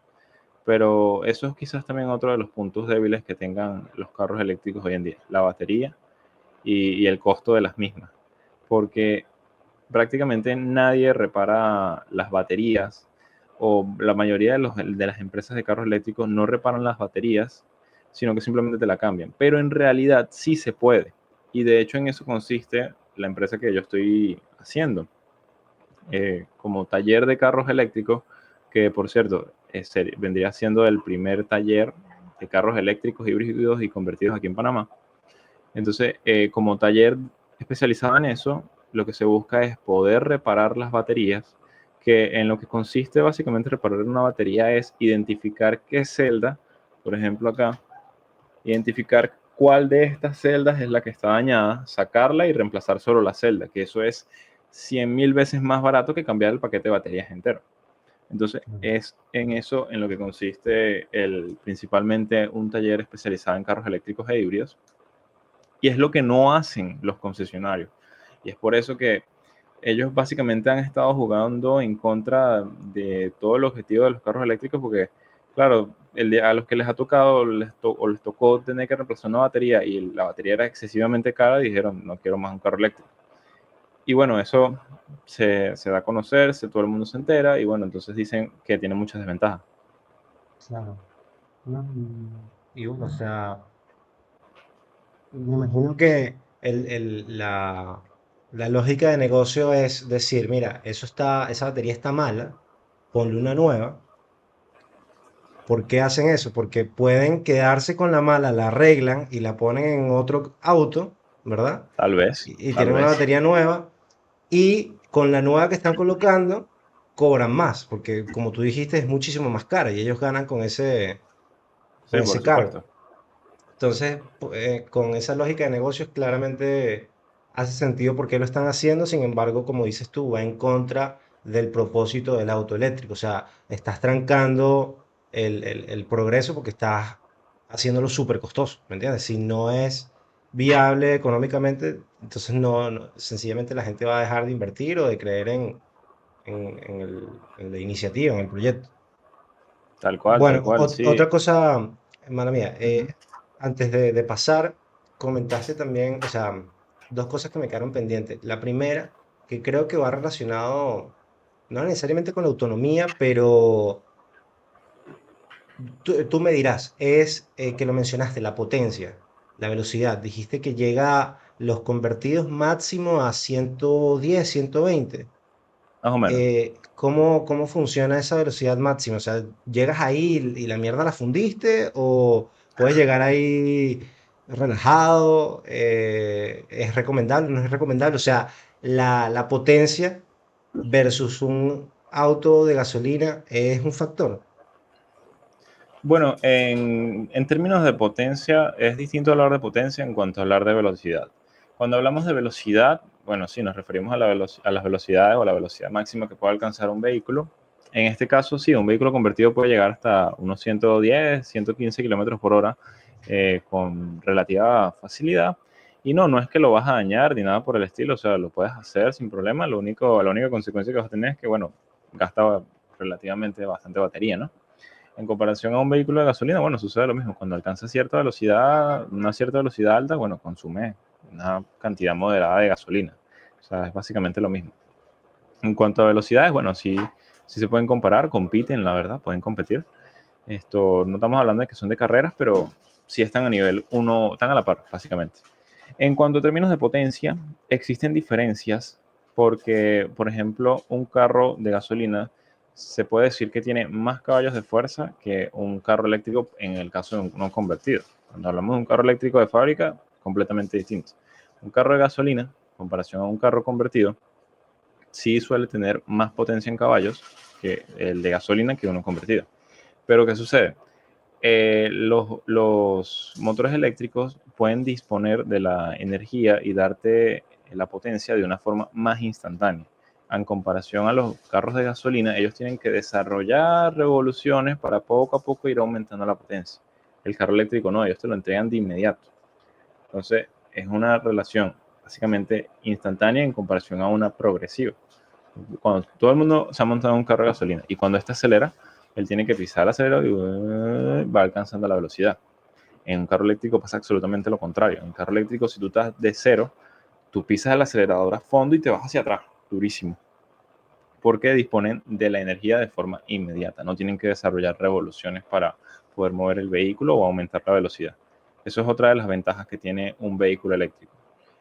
Pero eso es quizás también otro de los puntos débiles que tengan los carros eléctricos hoy en día, la batería y el costo de las mismas. Porque prácticamente nadie repara las baterías o la mayoría de las empresas de carros eléctricos no reparan las baterías, sino que simplemente te la cambian. Pero en realidad sí se puede. Y de hecho en eso consiste la empresa que yo estoy haciendo, como taller de carros eléctricos, que por cierto vendría siendo el primer taller de carros eléctricos, híbridos y convertidos aquí en Panamá. Entonces, como taller especializado en eso, lo que se busca es poder reparar las baterías, que en lo que consiste básicamente reparar una batería es identificar qué celda, por ejemplo acá, identificar cuál de estas celdas es la que está dañada, sacarla y reemplazar solo la celda, que eso es 100.000 veces más barato que cambiar el paquete de baterías entero. Entonces, Claro. es en eso en lo que consiste principalmente un taller especializado en carros eléctricos e híbridos, y es lo que no hacen los concesionarios. Y es por eso que ellos básicamente han estado jugando en contra de todo el objetivo de los carros eléctricos, porque, claro, a los que les ha tocado o les tocó tener que reemplazar una batería y la batería era excesivamente cara, dijeron, no quiero más un carro eléctrico. Y bueno, eso se da a conocer, todo el mundo se entera, y bueno, entonces dicen que tiene muchas desventajas. Claro. No, y bueno, o sea, me imagino que la lógica de negocio es decir, mira, esa batería está mala, ponle una nueva. ¿Por qué hacen eso? Porque pueden quedarse con la mala, la arreglan y la ponen en otro auto, ¿verdad? Y Tal tienen una vez, batería nueva y con la nueva que están colocando cobran más, porque como tú dijiste es muchísimo más cara y ellos ganan sí, con por ese supuesto. cargo. Entonces, con esa lógica de negocios, claramente hace sentido por qué lo están haciendo. Sin embargo, como dices tú, va en contra del propósito del auto eléctrico. O sea, estás trancando el progreso porque estás haciéndolo súper costoso. ¿Me entiendes? Si no es viable económicamente, entonces sencillamente la gente va a dejar de invertir o de creer en la iniciativa, en el proyecto. Tal Bueno, cual, sí. otra cosa, hermana mía, Ujú. antes de pasar, comentaste también, o sea, dos cosas que me quedaron pendientes. La primera, que creo que va relacionado, no necesariamente con la autonomía, pero tú me dirás, es que lo mencionaste, la potencia, la velocidad. Dijiste que llega los convertidos máximo a 110, 120. Más o menos. ¿Cómo funciona esa velocidad máxima? O sea, ¿llegas ahí y la mierda la fundiste? ¿O puedes llegar ahí relajado? ¿Es recomendable? ¿No es recomendable? O sea, la potencia versus un auto de gasolina es un factor. Bueno, en términos de potencia, es distinto hablar de potencia en cuanto a hablar de velocidad. Cuando hablamos de velocidad, bueno, sí, nos referimos a las velocidades o a la velocidad máxima que puede alcanzar un vehículo. En este caso, sí, un vehículo convertido puede llegar hasta unos 110, 115 kilómetros por hora con relativa facilidad. Y no, no es que lo vas a dañar ni nada por el estilo, o sea, lo puedes hacer sin problema. La única consecuencia que vas a tener es que, bueno, gasta relativamente bastante batería, ¿no? En comparación a un vehículo de gasolina, bueno, sucede lo mismo. Cuando alcanza cierta velocidad, una cierta velocidad alta, bueno, consume una cantidad moderada de gasolina. O sea, es básicamente lo mismo. En cuanto a velocidades, bueno, sí, sí se pueden comparar, compiten, la verdad, pueden competir. No estamos hablando de que son de carreras, pero sí están a nivel uno, están a la par, básicamente. En cuanto a términos de potencia, existen diferencias porque, por ejemplo, un carro de gasolina se puede decir que tiene más caballos de fuerza que un carro eléctrico en el caso de un no convertido. Cuando hablamos de un carro eléctrico de fábrica, completamente distinto. Un carro de gasolina, en comparación a un carro convertido, sí suele tener más potencia en caballos que el de gasolina que uno convertido. Pero ¿qué sucede? Los motores eléctricos pueden disponer de la energía y darte la potencia de una forma más instantánea. En comparación a los carros de gasolina, ellos tienen que desarrollar revoluciones para poco a poco ir aumentando la potencia. El carro eléctrico no, ellos te lo entregan de inmediato. Entonces, es una relación básicamente instantánea en comparación a una progresiva. Cuando todo el mundo se ha montado en un carro de gasolina y cuando este acelera, él tiene que pisar el acelerador y va alcanzando la velocidad. En un carro eléctrico pasa absolutamente lo contrario. En un carro eléctrico, si tú estás de cero, tú pisas el acelerador a fondo y te vas hacia atrás, durísimo, porque disponen de la energía de forma inmediata. No tienen que desarrollar revoluciones para poder mover el vehículo o aumentar la velocidad. Eso es otra de las ventajas que tiene un vehículo eléctrico.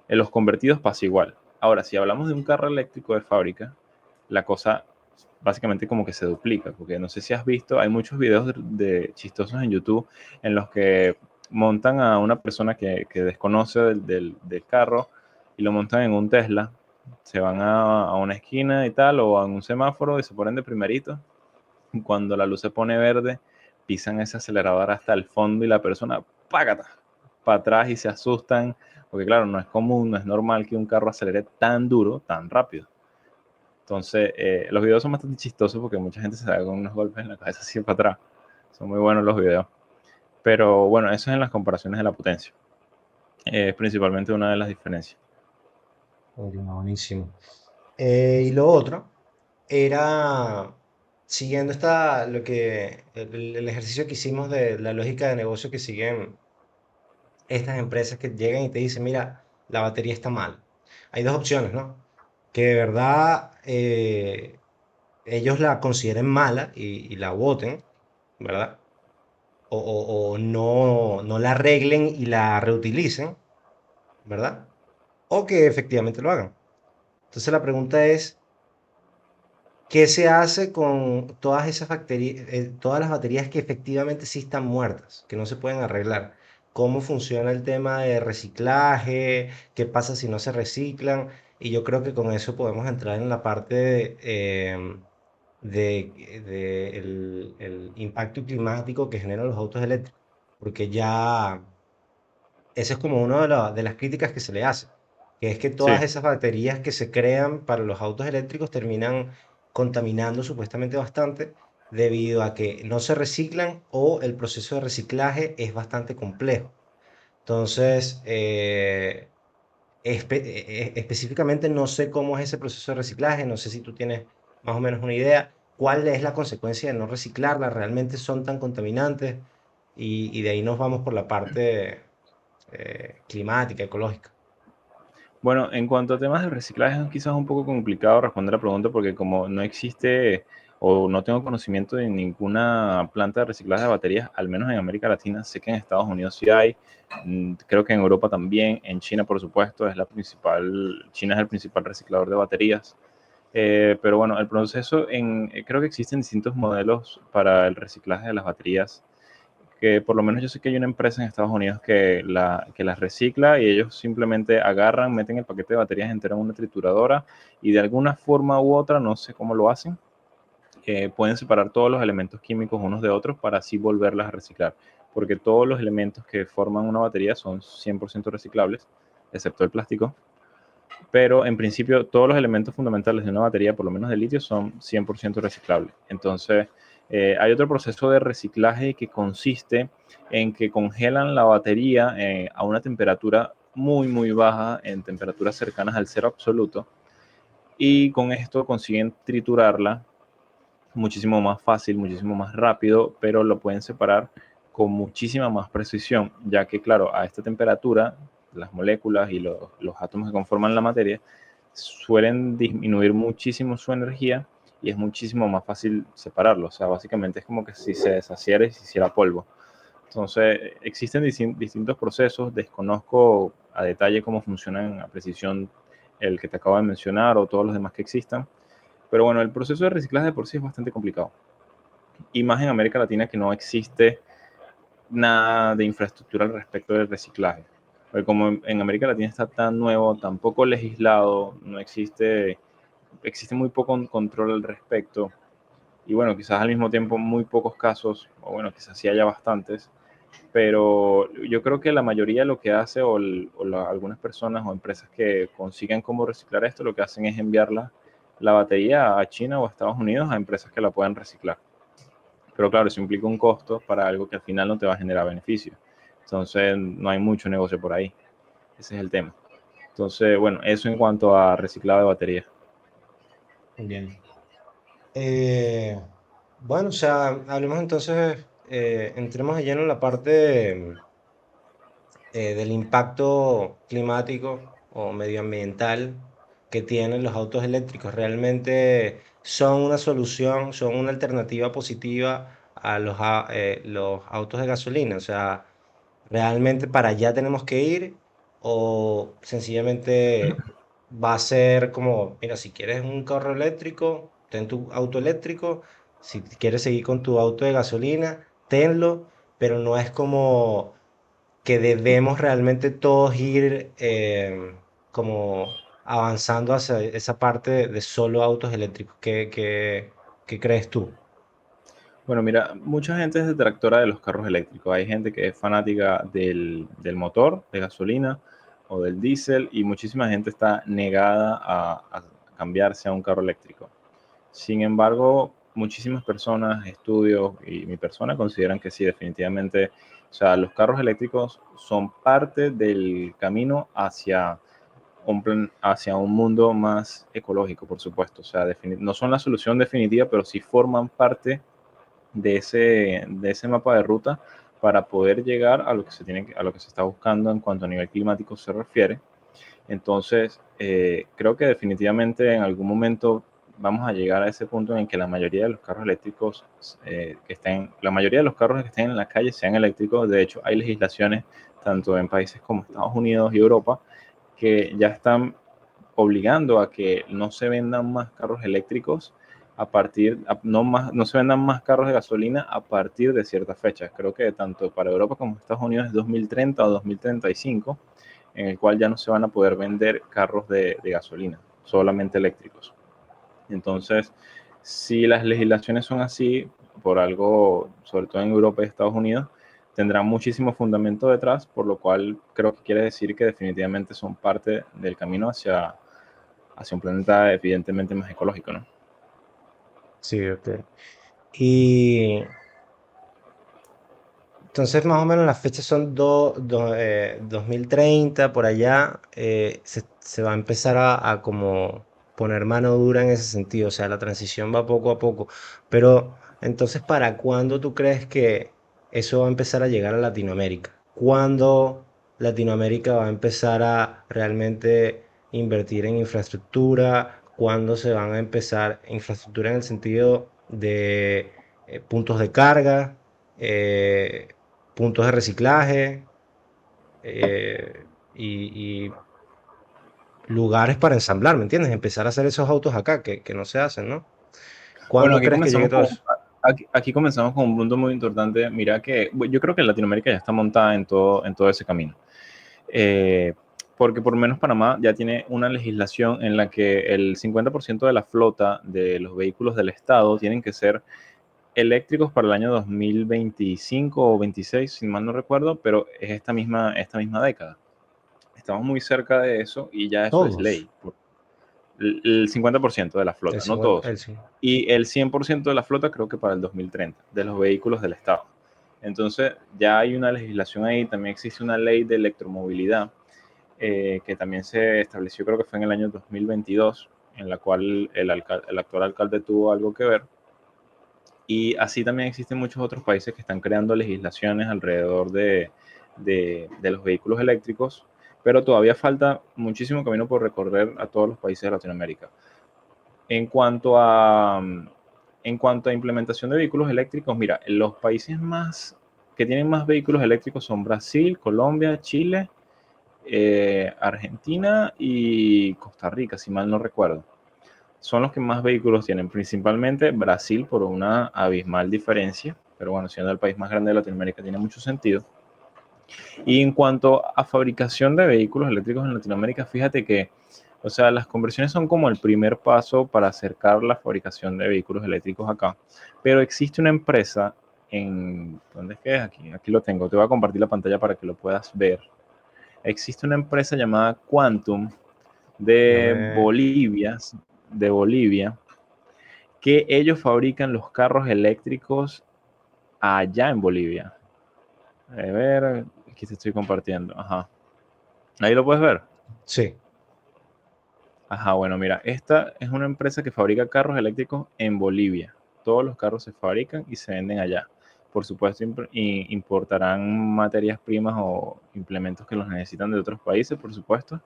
En los convertidos pasa igual. Ahora, si hablamos de un carro eléctrico de fábrica, la cosa básicamente como que se duplica, porque no sé si has visto, hay muchos videos chistosos en YouTube en los que montan a una persona que desconoce del carro y lo montan en un Tesla, se van a una esquina y tal, o a un semáforo y se ponen de primerito. Y cuando la luz se pone verde, pisan ese acelerador hasta el fondo y la persona, ¡págata! para atrás y se asustan, porque claro, no es común, no es normal que un carro acelere tan duro, tan rápido. Entonces, los videos son bastante chistosos porque mucha gente se da con unos golpes en la cabeza así para atrás. Son muy buenos los videos. Pero bueno, eso es en las comparaciones de la potencia. Es principalmente una de las diferencias. Oye, buenísimo. Y lo otro era, siguiendo el ejercicio que hicimos de la lógica de negocio que siguen estas empresas que llegan y te dicen, mira, la batería está mal. Hay dos opciones, ¿no? Que de verdad ellos la consideren mala y la boten, ¿verdad? O no la arreglen y la reutilicen, ¿verdad? O que efectivamente lo hagan. Entonces la pregunta es, ¿qué se hace con todas esas baterías, todas las baterías que efectivamente sí están muertas, que no se pueden arreglar? ¿Cómo funciona el tema de reciclaje? ¿Qué pasa si no se reciclan? Y yo creo que con eso podemos entrar en la parte de el impacto climático que generan los autos eléctricos, porque ya esa es como una de las críticas que se le hace, que es que todas Sí, esas baterías que se crean para los autos eléctricos terminan contaminando supuestamente bastante debido a que no se reciclan o el proceso de reciclaje es bastante complejo. Entonces, específicamente no sé cómo es ese proceso de reciclaje, no sé si tú tienes más o menos una idea, cuál es la consecuencia de no reciclarla, realmente son tan contaminantes y de ahí nos vamos por la parte climática, ecológica. bueno, en cuanto a temas de reciclaje, es quizás un poco complicado responder la pregunta porque como no existe o no tengo conocimiento de ninguna planta de reciclaje de baterías, al menos en América Latina, sé que en Estados Unidos sí hay, creo que en Europa también, en China por supuesto, China es el principal reciclador de baterías. Pero bueno, el proceso creo que existen distintos modelos para el reciclaje de las baterías que por lo menos yo sé que hay una empresa en Estados Unidos que las recicla y ellos simplemente agarran, meten el paquete de baterías entero en una trituradora y de alguna forma u otra, no sé cómo lo hacen, pueden separar todos los elementos químicos unos de otros para así volverlas a reciclar. Porque todos los elementos que forman una batería son 100% reciclables, excepto el plástico. Pero en principio todos los elementos fundamentales de una batería, por lo menos de litio, son 100% reciclables. Entonces, hay otro proceso de reciclaje que consiste en que congelan la batería a una temperatura muy, muy baja, en temperaturas cercanas al cero absoluto, y con esto consiguen triturarla muchísimo más fácil, muchísimo más rápido, pero lo pueden separar con muchísima más precisión, ya que, claro, a esta temperatura, las moléculas y los átomos que conforman la materia suelen disminuir muchísimo su energía y es muchísimo más fácil separarlo. O sea, básicamente es como que si se deshaciera y se hiciera polvo. Entonces, existen distintos procesos, desconozco a detalle cómo funcionan a precisión el que te acabo de mencionar o todos los demás que existan, pero bueno, el proceso de reciclaje de por sí es bastante complicado. Y más en América Latina que no existe nada de infraestructura al respecto del reciclaje. Porque como en América Latina está tan nuevo, tan poco legislado, no existe muy poco control al respecto. Y bueno, quizás al mismo tiempo muy pocos casos, o bueno, quizás sí haya bastantes, pero yo creo que la mayoría lo que hace, algunas personas o empresas que consiguen cómo reciclar esto, lo que hacen es enviarla la batería a China o a Estados Unidos a empresas que la puedan reciclar. Pero claro, eso implica un costo para algo que al final no te va a generar beneficio. Entonces, no hay mucho negocio por ahí. Ese es el tema. Entonces, bueno, eso en cuanto a reciclado de baterías. Bien. Eh, bueno, o sea, hablemos entonces, entremos de lleno en la parte del impacto climático o medioambiental que tienen los autos eléctricos. Realmente son una solución, son una alternativa positiva a los autos de gasolina. O sea, realmente para allá tenemos que ir o sencillamente va a ser como, mira, si quieres un carro eléctrico, ten tu auto eléctrico. Si quieres seguir con tu auto de gasolina, tenlo, pero no es como que debemos realmente todos ir como avanzando hacia esa parte de solo autos eléctricos. ¿Qué crees tú? Bueno, mira, mucha gente es detractora de los carros eléctricos. Hay gente que es fanática del motor, de gasolina o del diésel, y muchísima gente está negada a cambiarse a un carro eléctrico. Sin embargo, muchísimas personas, estudios y mi persona consideran que sí, definitivamente, o sea, los carros eléctricos son parte del camino hacia hacia un mundo más ecológico, por supuesto. O sea, no son la solución definitiva, pero sí forman parte de ese mapa de ruta para poder llegar a lo que a lo que se está buscando en cuanto a nivel climático se refiere. Entonces, creo que definitivamente en algún momento vamos a llegar a ese punto en que la mayoría de los carros eléctricos la mayoría de los carros que estén en la calle sean eléctricos. De hecho, hay legislaciones tanto en países como Estados Unidos y Europa que ya están obligando a que no se vendan más carros eléctricos no se vendan más carros de gasolina a partir de ciertas fechas. Creo que tanto para Europa como Estados Unidos es 2030 o 2035, en el cual ya no se van a poder vender carros de gasolina, solamente eléctricos. Entonces, si las legislaciones son así, por algo, sobre todo en Europa y Estados Unidos, tendrán muchísimo fundamento detrás, por lo cual creo que quiere decir que definitivamente son parte del camino hacia un planeta evidentemente más ecológico, ¿no? Sí, ok. Y entonces más o menos las fechas son 2030, por allá, se va a empezar a como poner mano dura en ese sentido, o sea, la transición va poco a poco. Pero entonces, ¿para cuándo tú crees que eso va a empezar a llegar a Latinoamérica? ¿Cuándo Latinoamérica va a empezar a realmente invertir en infraestructura? ¿Cuándo se van a empezar infraestructura en el sentido de puntos de carga? eh, Puntos de reciclaje, y lugares para ensamblar, ¿me entiendes? Empezar a hacer esos autos acá que no se hacen, ¿no? Bueno, ¿Cuándo crees que llegue todo eso? aquí comenzamos con un punto muy importante. Mira que yo creo que Latinoamérica ya está montada en todo ese camino. Eh, Porque por lo menos Panamá ya tiene una legislación en la que el 50% de la flota de los vehículos del Estado tienen que ser eléctricos para el año 2025 o 26, si mal no recuerdo, pero es esta misma década. Estamos muy cerca de eso y ya eso es Todos. ley. El 50% de la El flota, no 50, todos. el 50. Y el 100% de la flota creo que para el 2030, de los vehículos del Estado. Entonces ya hay una legislación ahí, también existe una ley de electromovilidad que también se estableció, creo que fue en el año 2022, en la cual el actual alcalde tuvo algo que ver. Y así también existen muchos otros países que están creando legislaciones alrededor de los vehículos eléctricos, pero todavía falta muchísimo camino por recorrer a todos los países de Latinoamérica. En cuanto a, en cuanto a implementación de vehículos eléctricos, mira, los países más que tienen más vehículos eléctricos son Brasil, Colombia, Chile, Argentina y Costa Rica, si mal no recuerdo. Son los que más vehículos tienen, principalmente Brasil por una abismal diferencia, pero bueno, siendo el país más grande de Latinoamérica tiene mucho sentido. Y en cuanto a fabricación de vehículos eléctricos en Latinoamérica, fíjate que, o sea, las conversiones son como el primer paso para acercar la fabricación de vehículos eléctricos acá, pero existe una empresa ¿dónde es que es? Aquí lo tengo, te voy a compartir la pantalla para que lo puedas ver. Existe una empresa llamada Quantum de Dame. Bolivia, de Bolivia, que ellos fabrican los carros eléctricos allá en Bolivia. A ver, aquí te estoy compartiendo. Ajá. Ahí lo puedes ver. Sí. Ajá, bueno, mira, esta es una empresa que fabrica carros eléctricos en Bolivia. Todos los carros se fabrican y se venden allá. Por supuesto, importarán materias primas o implementos que los necesitan de otros países, por supuesto,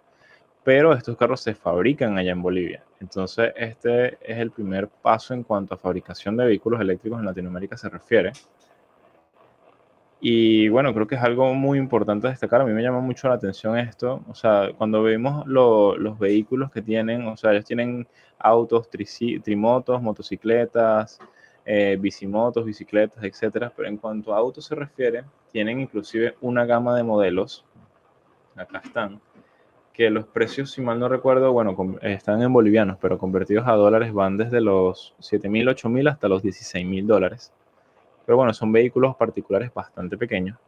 pero estos carros se fabrican allá en Bolivia. Entonces, este es el primer paso en cuanto a fabricación de vehículos eléctricos en Latinoamérica se refiere. Y bueno, creo que es algo muy importante destacar. A mí me llama mucho la atención esto. O sea, cuando vemos los vehículos que tienen, o sea, ellos tienen autos, trimotos, motocicletas, bicimotos, bicicletas, etcétera. Pero en cuanto a autos se refiere, tienen inclusive una gama de modelos. Acá están que los precios, si mal no recuerdo, bueno, están en bolivianos, pero convertidos a dólares van desde los 7.000, 8.000 hasta los 16.000 dólares. pero bueno, son vehículos particulares bastante pequeños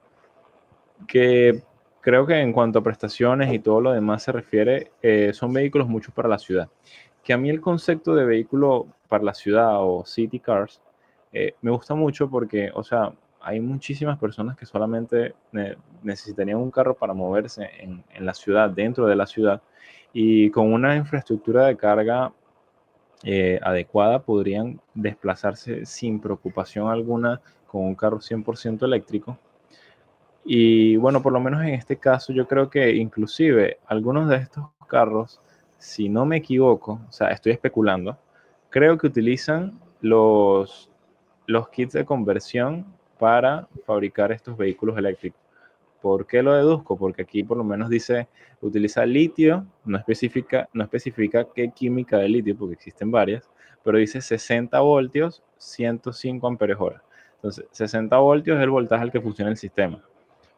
que creo que en cuanto a prestaciones y todo lo demás se refiere, son vehículos mucho para la ciudad. Que a mí el concepto de vehículo para la ciudad o city cars me gusta mucho porque, o sea, hay muchísimas personas que solamente necesitarían un carro para moverse en la ciudad, dentro de la ciudad, y con una infraestructura de carga adecuada podrían desplazarse sin preocupación alguna con un carro 100% eléctrico. Y bueno, por lo menos en este caso yo creo que inclusive algunos de estos carros, si no me equivoco, o sea, estoy especulando, creo que utilizan los kits de conversión para fabricar estos vehículos eléctricos. ¿Por qué lo deduzco? Porque aquí por lo menos dice utiliza litio, no especifica qué química de litio, porque existen varias, pero dice 60 voltios, 105 amperes hora. Entonces, 60 voltios es el voltaje al que funciona el sistema.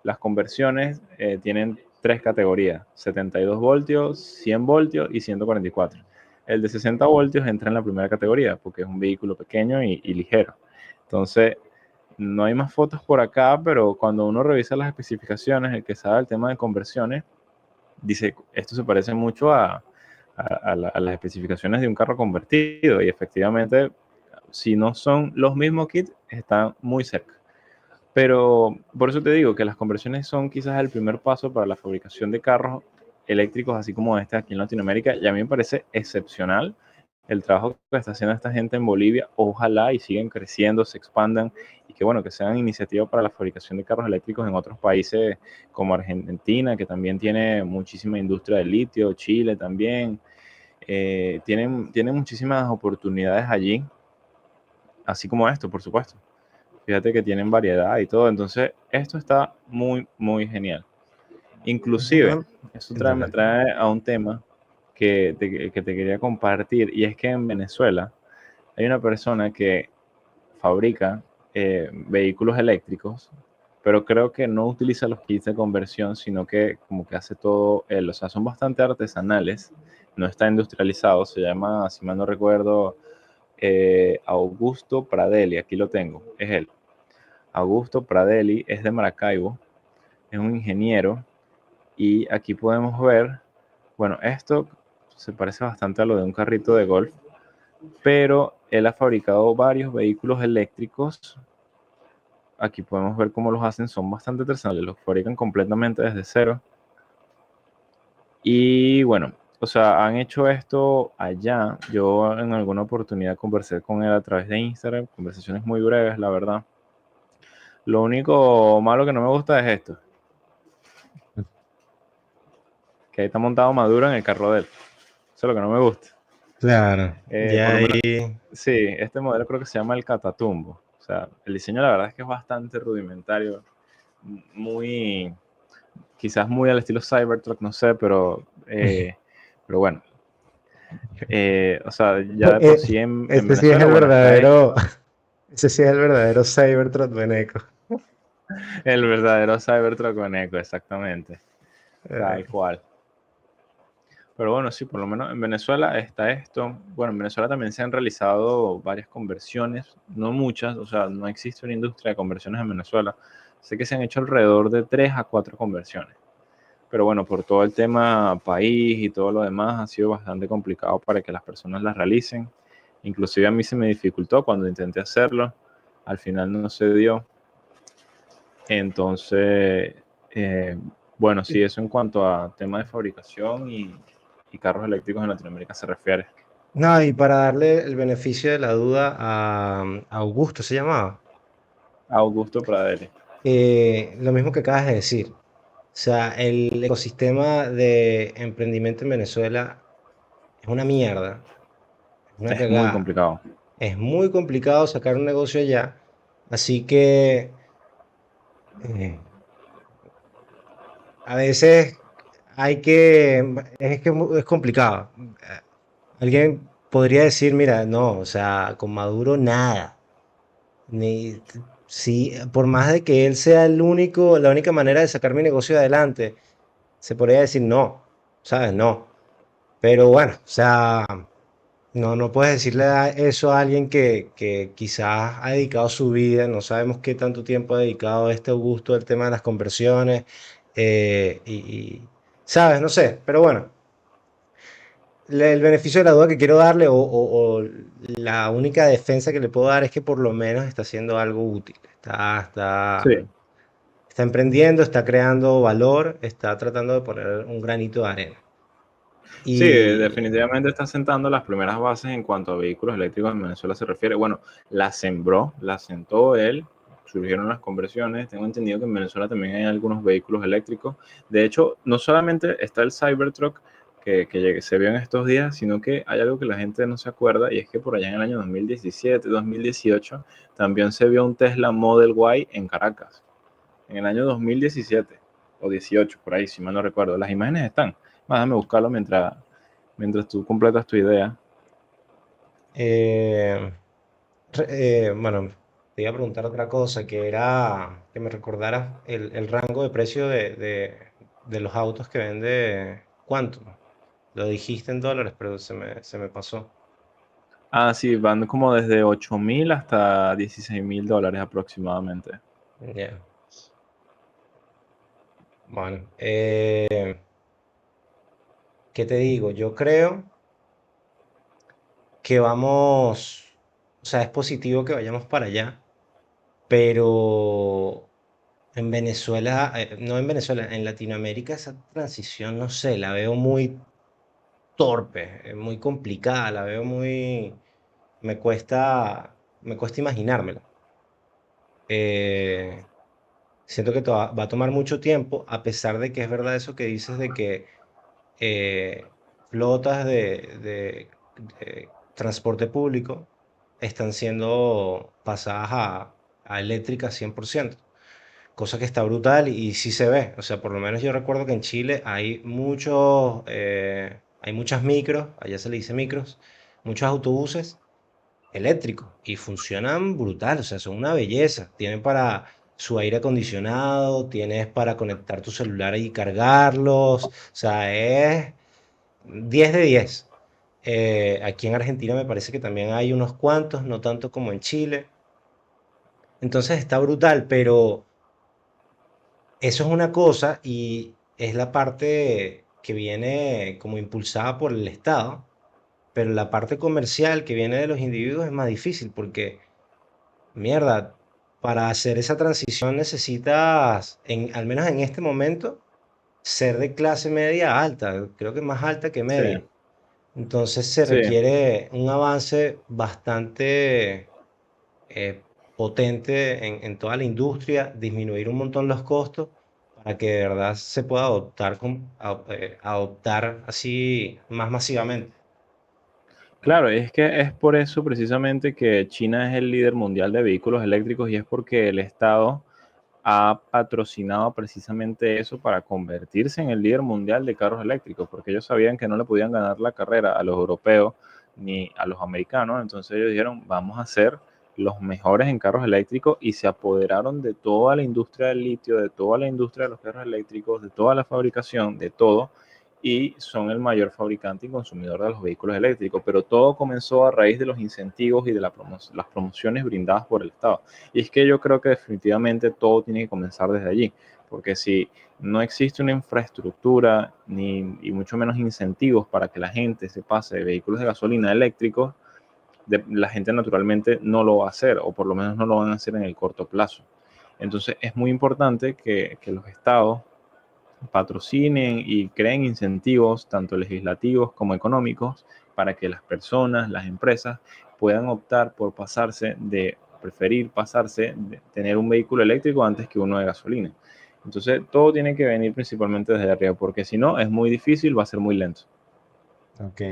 Las conversiones tienen tres categorías: 72 voltios, 100 voltios y 144. El de 60 voltios entra en la primera categoría porque es un vehículo pequeño y ligero. Entonces, no hay más fotos por acá, pero cuando uno revisa las especificaciones, el que sabe el tema de conversiones, dice, esto se parece mucho a las especificaciones de un carro convertido, y efectivamente, si no son los mismos kits, están muy cerca. Pero por eso te digo que las conversiones son quizás el primer paso para la fabricación de carros eléctricos, así como este aquí en Latinoamérica, y a mí me parece excepcional el trabajo que está haciendo esta gente en Bolivia. Ojalá y sigan creciendo, se expandan, y que bueno, que sean iniciativas para la fabricación de carros eléctricos en otros países como Argentina, que también tiene muchísima industria de litio, Chile también, tienen muchísimas oportunidades allí, así como esto, por supuesto. Fíjate que tienen variedad y todo, entonces esto está muy, muy genial. Inclusive, No, eso me cuéntame. trae a un tema que te quería compartir, y es que en Venezuela hay una persona que fabrica vehículos eléctricos, pero creo que no utiliza los kits de conversión, sino que como que hace todo él. O sea, son bastante artesanales, no está industrializado. Se llama, si mal no recuerdo, Augusto Pradelli. Aquí lo tengo, es él. Augusto Pradelli es de Maracaibo, es un ingeniero, y aquí podemos ver, bueno, esto se parece bastante a lo de un carrito de golf, pero él ha fabricado varios vehículos eléctricos. Aquí podemos ver cómo los hacen, son bastante artesanales, los fabrican completamente desde cero. Y bueno, o sea, han hecho esto allá. Yo en alguna oportunidad conversé con él a través de Instagram, conversaciones muy breves, la verdad. Lo único malo que no me gusta es esto, que ahí está montado Maduro en el carro de él. Eso es lo que no me gusta. Claro, Por ya lo menos, ahí. sí, este modelo creo que se llama el Catatumbo. O sea, el diseño la verdad es que es bastante rudimentario, muy, quizás muy al estilo Cybertruck, no sé, pero bueno, o sea, ya de por Eh, sí en Este sí es Venezuela, el bueno, está hecho verdadero, ese sí es el verdadero Cybertruck veneco. el verdadero Cybertruck con eco, exactamente, tal Eh, cual. Pero bueno, sí, por lo menos en Venezuela está esto. Bueno, en Venezuela también se han realizado varias conversiones, no muchas, o sea, no existe una industria de conversiones en Venezuela. Sé que se han hecho alrededor de 3 a 4 conversiones. Pero bueno, por todo el tema país y todo lo demás, ha sido bastante complicado para que las personas las realicen. Inclusive a mí se me dificultó cuando intenté hacerlo. Al final no se dio. Entonces, eh, bueno, sí, eso en cuanto a tema de fabricación y carros eléctricos en Latinoamérica se refiere. No, y para darle el beneficio de la duda a Augusto, se llamaba, Augusto Pradelli. lo mismo que acabas de decir. O sea, el ecosistema de emprendimiento en Venezuela es una mierda, es una Es muy cagada. complicado. Es muy complicado sacar un negocio allá, así que eh, a veces es que es complicado. Alguien podría decir, mira, no, o sea, con Maduro nada. Ni, sí, por más de que él sea la única manera de sacar mi negocio adelante, se podría decir no, ¿sabes? No. Pero bueno, o sea, No puedes decirle eso a alguien que quizás ha dedicado su vida, no sabemos qué tanto tiempo ha dedicado a este gusto del tema de las conversiones, ¿sabes? No sé, pero bueno, el beneficio de la duda que quiero darle o la única defensa que le puedo dar es que por lo menos está haciendo algo útil, Sí, está emprendiendo, está creando valor, está tratando de poner un granito de arena. sí, Y definitivamente está sentando las primeras bases en cuanto a vehículos eléctricos en Venezuela se refiere. Bueno, la sembró, la sentó él, surgieron las conversiones. Tengo entendido que en Venezuela también hay algunos vehículos eléctricos. De hecho, no solamente está el Cybertruck se vio en estos días, sino que hay algo que la gente no se acuerda y es que por allá en el año 2017, 2018, también se vio un Tesla Model Y en Caracas, en el año 2017 o 18, por ahí, si mal no recuerdo. Las imágenes están. Déjame buscarlo mientras tú completas tu idea. eh, bueno, te iba a preguntar otra cosa, que era que me recordaras el rango de precio de los autos que vende Quantum. Lo dijiste en dólares, pero se me pasó. Ah, sí, van como desde 8.000 hasta 16.000 dólares aproximadamente. Ya. Bueno, ¿qué te digo? Yo creo que vamos, o sea, es positivo que vayamos para allá, pero en Venezuela, no en Venezuela, en Latinoamérica esa transición, no sé, la veo muy torpe, muy complicada, la veo muy, me cuesta imaginármela. Eh, Siento que va a tomar mucho tiempo, a pesar de que es verdad eso que dices de que flotas de transporte público están siendo pasadas a eléctrica 100%, cosa que está brutal y sí se ve. O sea, por lo menos yo recuerdo que en Chile hay muchas micros, allá se le dice micros, muchos autobuses eléctricos y funcionan brutal, o sea, son una belleza. Tienen para su aire acondicionado, tienes para conectar tu celular y cargarlos, o sea, es 10 de 10. Aquí en Argentina me parece que también hay unos cuantos, no tanto como en Chile. Entonces está brutal, pero eso es una cosa y es la parte que viene como impulsada por el Estado, pero la parte comercial que viene de los individuos es más difícil porque, mierda, para hacer esa transición necesitas, al menos en este momento, ser de clase media alta, creo que más alta que Sí, media. Entonces se sí. requiere un avance bastante potente en toda la industria, disminuir un montón los costos para que de verdad se pueda adoptar así más masivamente. Claro, es que es por eso precisamente que China es el líder mundial de vehículos eléctricos y es porque el Estado ha patrocinado precisamente eso para convertirse en el líder mundial de carros eléctricos, porque ellos sabían que no le podían ganar la carrera a los europeos ni a los americanos, entonces ellos dijeron, vamos a ser los mejores en carros eléctricos y se apoderaron de toda la industria del litio, de toda la industria de los carros eléctricos, de toda la fabricación, de todo, y son el mayor fabricante y consumidor de los vehículos eléctricos, pero todo comenzó a raíz de los incentivos y de las promociones brindadas por el Estado. Y es que yo creo que definitivamente todo tiene que comenzar desde allí, porque si no existe una infraestructura ni y mucho menos incentivos para que la gente se pase de vehículos de gasolina a eléctricos, la gente naturalmente no lo va a hacer, o por lo menos no lo van a hacer en el corto plazo. Entonces es muy importante que los estados patrocinen y creen incentivos, tanto legislativos como económicos, para que las personas, las empresas, puedan optar por preferir pasarse de tener un vehículo eléctrico antes que uno de gasolina. Entonces, todo tiene que venir principalmente desde arriba, porque si no, es muy difícil, va a ser muy lento. Ok.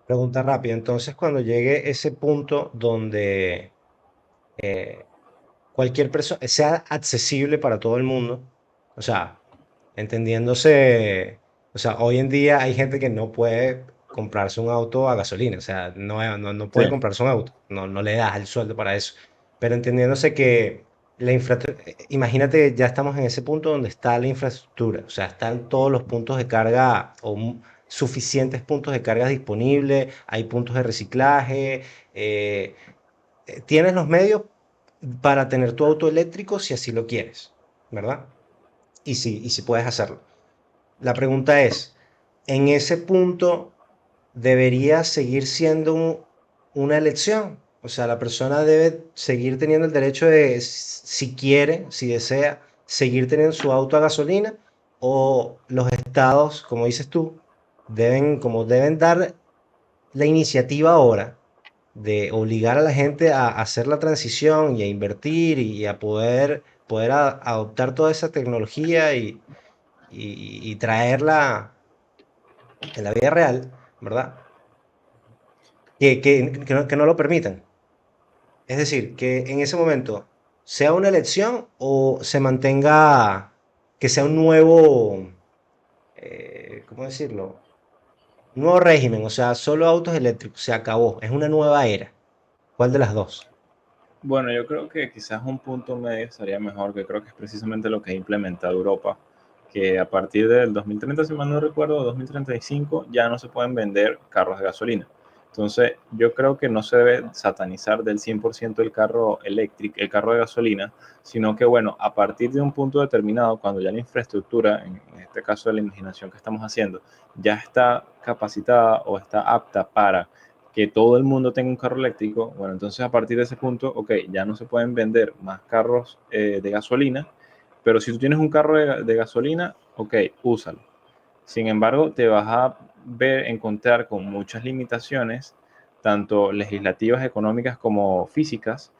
Pregunta rápida. Entonces, cuando llegue ese punto donde cualquier persona sea accesible para todo el mundo, o sea, entendiéndose, o sea, hoy en día hay gente que no puede comprarse un auto a gasolina, o sea, no Sí, puede comprarse un auto, no le das el sueldo para eso, pero entendiéndose que la infraestructura, imagínate, ya estamos en ese punto donde está la infraestructura, o sea, están todos los puntos de carga suficientes puntos de carga disponibles, hay puntos de reciclaje, eh, tienes los medios para tener tu auto eléctrico si así lo quieres, ¿verdad? Y si puedes hacerlo. La pregunta es, ¿en ese punto debería seguir siendo una elección? O sea, la persona debe seguir teniendo el derecho de, si quiere, si desea, seguir teniendo su auto a gasolina, o los estados, como dices tú, deben dar la iniciativa ahora de obligar a la gente a hacer la transición y a invertir y a poder adoptar toda esa tecnología y traerla en la vida real, ¿verdad? Que no lo permitan. Es decir, que en ese momento sea una elección o se mantenga, que sea un nuevo, ¿cómo decirlo? Un nuevo régimen, o sea, solo autos eléctricos, se acabó, es una nueva era. ¿Cuál de las dos? Bueno, yo creo que quizás un punto medio estaría mejor, que creo que es precisamente lo que ha implementado Europa, que a partir del 2030, si mal no recuerdo, 2035, ya no se pueden vender carros de gasolina. Entonces, yo creo que no se debe satanizar del 100% el carro eléctrico, el carro de gasolina, sino que, bueno, a partir de un punto determinado, cuando ya la infraestructura, en este caso de la imaginación que estamos haciendo, ya está capacitada o está apta para que todo el mundo tenga un carro eléctrico, bueno, entonces a partir de ese punto, ok, ya no se pueden vender más carros de gasolina, pero si tú tienes un carro de gasolina, ok, úsalo. Sin embargo, te vas a encontrar con muchas limitaciones, tanto legislativas, económicas como físicas,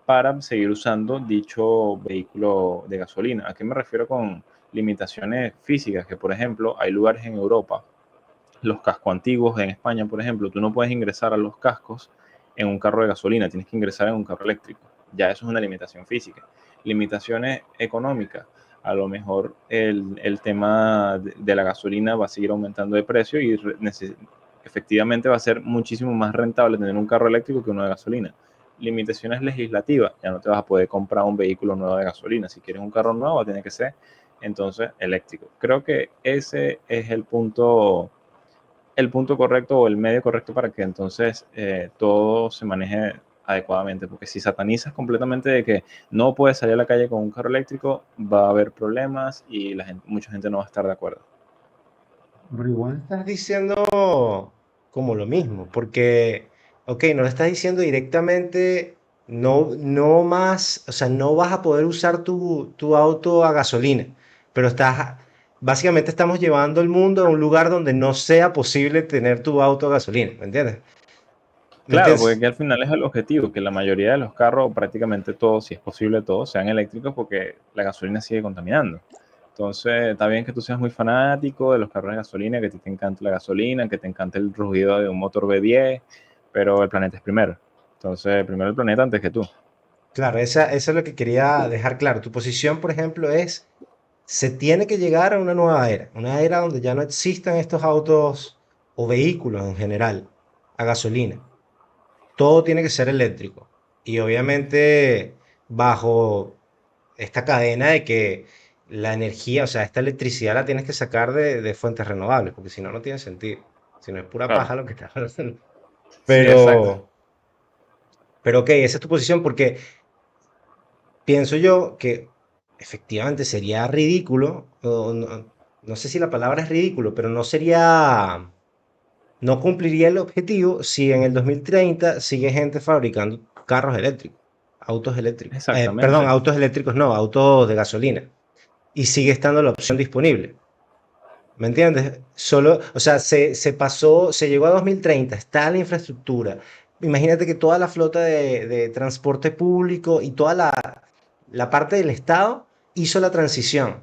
para seguir usando dicho vehículo de gasolina. ¿A qué me refiero con limitaciones físicas? Que, por ejemplo, hay lugares en Europa, los cascos antiguos en España, por ejemplo, tú no puedes ingresar a los cascos en un carro de gasolina, tienes que ingresar en un carro eléctrico. Ya eso es una limitación física. Limitaciones económicas. A lo mejor el tema de la gasolina va a seguir aumentando de precio y efectivamente va a ser muchísimo más rentable tener un carro eléctrico que uno de gasolina. Limitaciones legislativas, ya no te vas a poder comprar un vehículo nuevo de gasolina. Si quieres un carro nuevo, tiene que ser entonces eléctrico. Creo que ese es el punto correcto o el medio correcto para que entonces todo se maneje adecuadamente, porque si satanizas completamente de que no puedes salir a la calle con un carro eléctrico, va a haber problemas y mucha gente no va a estar de acuerdo. Pero igual estás diciendo como lo mismo, porque, ok, no lo estás diciendo directamente, no más, o sea, no vas a poder usar tu auto a gasolina, pero básicamente estamos llevando el mundo a un lugar donde no sea posible tener tu auto a gasolina, ¿me entiendes? ¿Me Claro, porque entiendes? aquí al final es el objetivo, que la mayoría de los carros, prácticamente todos, si es posible todos, sean eléctricos porque la gasolina sigue contaminando. Entonces, está bien que tú seas muy fanático de los carros de gasolina, que a ti te encanta la gasolina, que te encanta el rugido de un motor V10, pero el planeta es primero. Entonces, primero el planeta antes que tú. Claro, esa es lo que quería dejar claro. Tu posición, por ejemplo, se tiene que llegar a una era donde ya no existan estos autos o vehículos en general a gasolina. Todo tiene que ser eléctrico. Y obviamente bajo esta cadena de que la energía, o sea, esta electricidad la tienes que sacar de fuentes renovables, porque si no, no tiene sentido. Si no es pura Claro. paja lo que estás haciendo. Sí, exacto. Pero, pero ok, esa es tu posición porque pienso yo que efectivamente sería ridículo, o no sé si la palabra es ridículo, pero no cumpliría el objetivo si en el 2030 sigue gente fabricando carros eléctricos, autos eléctricos. Perdón, Exactamente. autos eléctricos no, autos de gasolina. Y sigue estando la opción disponible. ¿Me entiendes? Solo, o sea, se llegó a 2030, está la infraestructura. Imagínate que toda la flota de transporte público y toda la parte del Estado hizo la transición.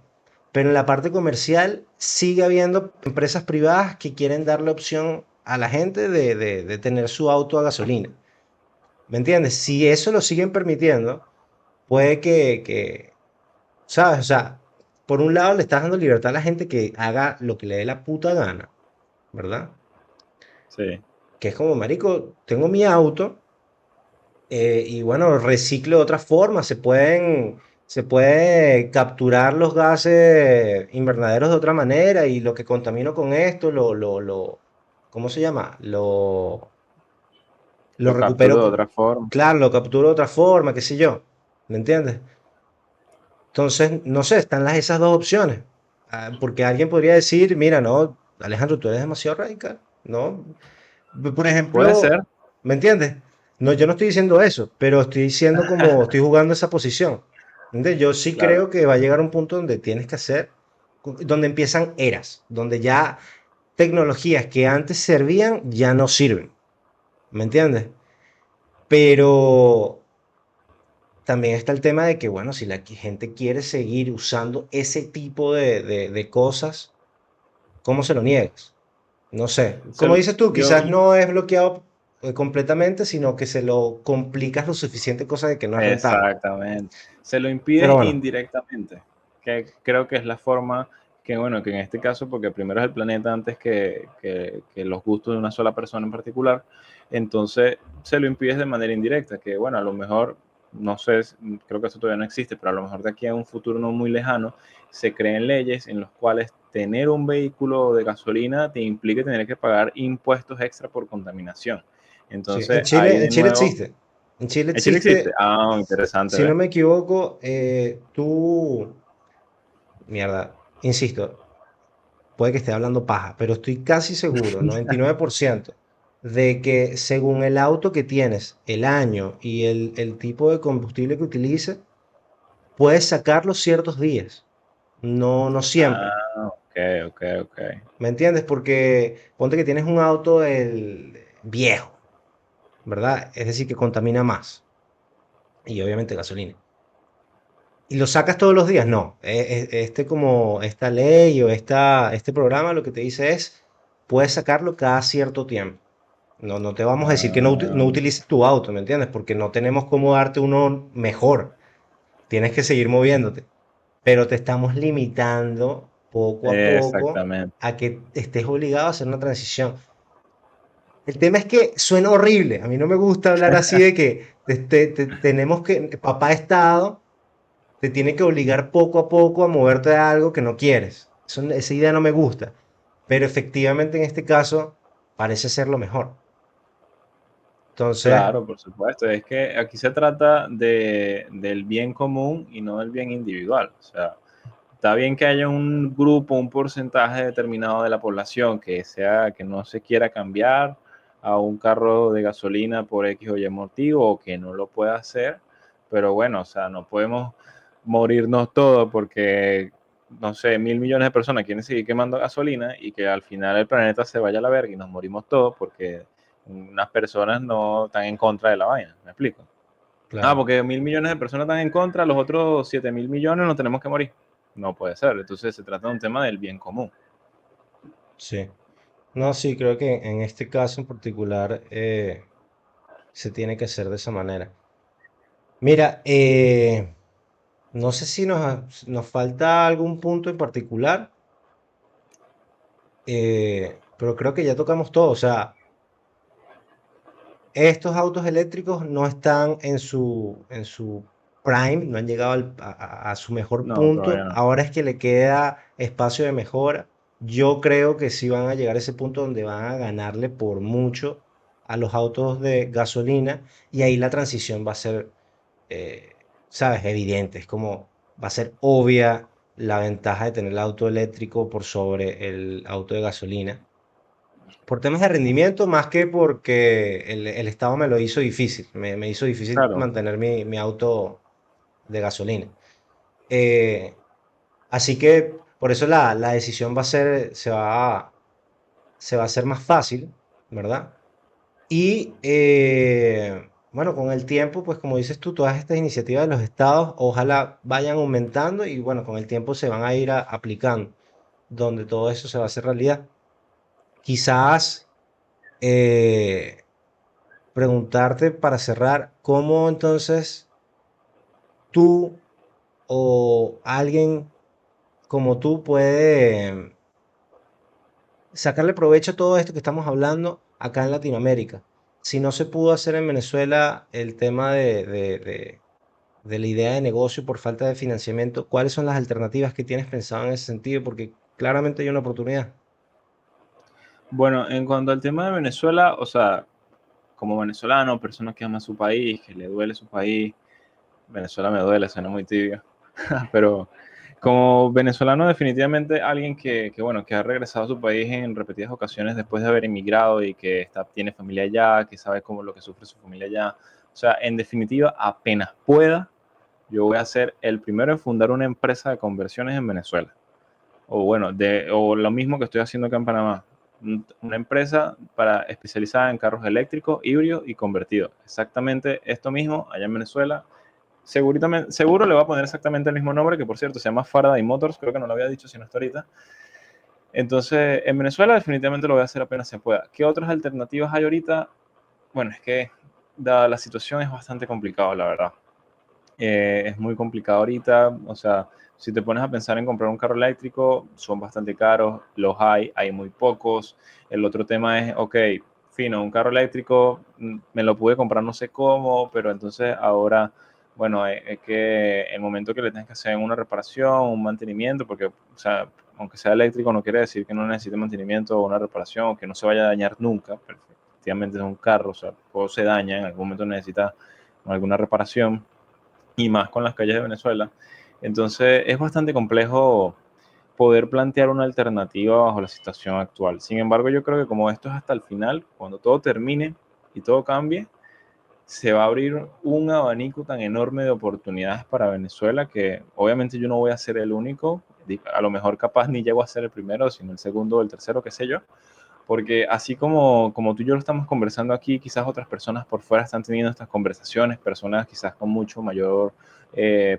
Pero en la parte comercial sigue habiendo empresas privadas que quieren darle opción a la gente de tener su auto a gasolina. ¿Me entiendes? Si eso lo siguen permitiendo, puede ¿sabes? O sea, por un lado le estás dando libertad a la gente que haga lo que le dé la puta gana, ¿verdad? Sí. Que es como, marico, tengo mi auto y bueno, reciclo de otra forma. Se pueden. se puede capturar los gases invernaderos de otra manera y lo que contamino con esto, ¿cómo se llama? Lo Lo recupero, capturo de otra forma. claro, lo capturo de otra forma, qué sé yo, ¿me entiendes? Entonces, no sé, están esas dos opciones. Porque alguien podría decir, mira, no, Alejandro, tú eres demasiado radical, ¿no? Por Puede ejemplo, ser, ¿me entiendes? No, yo no estoy diciendo eso, pero estoy diciendo como estoy jugando esa posición. ¿Entiendes? Yo sí claro. creo que va a llegar un punto donde tienes que hacer, donde empiezan eras, donde ya tecnologías que antes servían ya no sirven. ¿Me entiendes? Pero también está el tema de que, bueno, si la gente quiere seguir usando ese tipo de cosas, ¿cómo se lo niegas? No sé. Como dices tú, Yo, quizás no es bloqueado completamente, sino que se lo complicas lo suficiente, cosa de que no es rentable. exactamente. Se lo Pero impides bueno, indirectamente, que creo que es la forma que, bueno, que en este caso, porque primero es el planeta antes que los gustos de una sola persona en particular, entonces se lo impides de manera indirecta, que, bueno, a lo mejor, no sé, creo que eso todavía no existe, pero a lo mejor de aquí a un futuro no muy lejano, se creen leyes en las cuales tener un vehículo de gasolina te implique tener que pagar impuestos extra por contaminación. sí, Entonces, ahí En de Chile nuevo, existe. En Chile ¿en Chile existe? existe, Ah, interesante, si no ¿ves? me equivoco, mierda, insisto, puede que esté hablando paja, pero estoy casi seguro, 99%, de que según el auto que tienes, el año y el tipo de combustible que utilices, puedes sacarlo ciertos días. No, no siempre. Ah, ok, ok, ok. ¿Me entiendes? Porque ponte que tienes un auto viejo, ¿verdad? Es decir, que contamina más. Y obviamente gasolina. ¿Y lo sacas todos los días? No. Como esta ley o este programa lo que te dice es, puedes sacarlo cada cierto tiempo. No, no te vamos a decir que no Ah, utilices tu auto, ¿me entiendes? Porque no tenemos cómo darte uno mejor. Tienes que seguir moviéndote. Pero te estamos limitando poco a poco exactamente. a que estés obligado a hacer una transición. El tema es que suena horrible. A mí no me gusta hablar así de que tenemos que, papá Estado te tiene que obligar poco a poco a moverte a algo que no quieres. Esa idea no me gusta. Pero efectivamente en este caso parece ser lo mejor. Entonces, Claro, por supuesto. Es que aquí se trata del bien común y no del bien individual. O sea, está bien que haya un grupo, un porcentaje determinado de la población que sea, que no se quiera cambiar a un carro de gasolina por X o Y motivo o que no lo pueda hacer, pero bueno, o sea, no podemos morirnos todos porque, no sé, 1.000 millones de personas quieren seguir quemando gasolina y que al final el planeta se vaya a la verga y nos morimos todos porque unas personas no están en contra de la vaina, ¿me explico? Ah, claro, porque 1.000 millones de personas están en contra, los otros 7.000 millones nos tenemos que morir. No puede ser. Entonces se trata de un tema del bien común. sí. No, sí, creo que en este caso en particular se tiene que hacer de esa manera. Mira, no sé si nos falta algún punto en particular, pero creo que ya tocamos todo. O sea, estos autos eléctricos no están en su prime, no han llegado a su mejor No, todavía punto. no. Ahora es que le queda espacio de mejora. Yo creo que sí van a llegar a ese punto donde van a ganarle por mucho a los autos de gasolina y ahí la transición va a ser, ¿sabes? Evidente. Es como va a ser obvia la ventaja de tener el auto eléctrico por sobre el auto de gasolina. Por temas de rendimiento, más que porque el Estado me lo hizo difícil. Me hizo difícil Claro. mantener mi auto de gasolina. Eh, Así que por eso la decisión se va a hacer más fácil, ¿verdad? Y bueno, con el tiempo, pues como dices tú, todas estas iniciativas de los estados, ojalá vayan aumentando y bueno, con el tiempo se van a ir aplicando, donde todo eso se va a hacer realidad. Quizás eh, preguntarte para cerrar, ¿cómo entonces tú o alguien como tú puede sacarle provecho a todo esto que estamos hablando acá en Latinoamérica? Si no se pudo hacer en Venezuela el tema de la idea de negocio por falta de financiamiento, ¿cuáles son las alternativas que tienes pensado en ese sentido? Porque claramente hay una oportunidad. Bueno, en cuanto al tema de Venezuela, o sea, como venezolano, persona que ama su país, que le duele su país, Venezuela me duele, suena muy tibio, pero como venezolano definitivamente alguien bueno, que ha regresado a su país en repetidas ocasiones después de haber emigrado y que tiene familia allá, que sabe cómo lo que sufre su familia allá. O sea, en definitiva, apenas pueda, yo voy a ser el primero en fundar una empresa de conversiones en Venezuela. O bueno, o lo mismo que estoy haciendo acá en Panamá. Una empresa especializada en carros eléctricos, híbridos y convertidos. Exactamente esto mismo allá en Venezuela. Seguro le va a poner exactamente el mismo nombre, que por cierto se llama Faraday Motors, creo que no lo había dicho, sino hasta ahorita. Entonces, en Venezuela definitivamente lo voy a hacer apenas se pueda. ¿Qué otras alternativas hay ahorita? Bueno, es que dada la situación es bastante complicado, la verdad. Es muy complicado ahorita, o sea, si te pones a pensar en comprar un carro eléctrico, son bastante caros, los hay muy pocos. El otro tema es, ok, fino, un carro eléctrico, me lo pude comprar no sé cómo, pero entonces ahora, bueno, es que el momento que le tienes que hacer una reparación, un mantenimiento, porque, o sea, aunque sea eléctrico, no quiere decir que no necesite mantenimiento o una reparación, o que no se vaya a dañar nunca, pero efectivamente es un carro, o sea, todo se daña, en algún momento necesita alguna reparación y más con las calles de Venezuela. Entonces es bastante complejo poder plantear una alternativa bajo la situación actual. Sin embargo, yo creo que como esto es hasta el final, cuando todo termine y todo cambie, se va a abrir un abanico tan enorme de oportunidades para Venezuela que obviamente yo no voy a ser el único, a lo mejor capaz ni llego a ser el primero, sino el segundo o el tercero, qué sé yo, porque así como tú y yo lo estamos conversando aquí, quizás otras personas por fuera están teniendo estas conversaciones, personas quizás con mucho mayor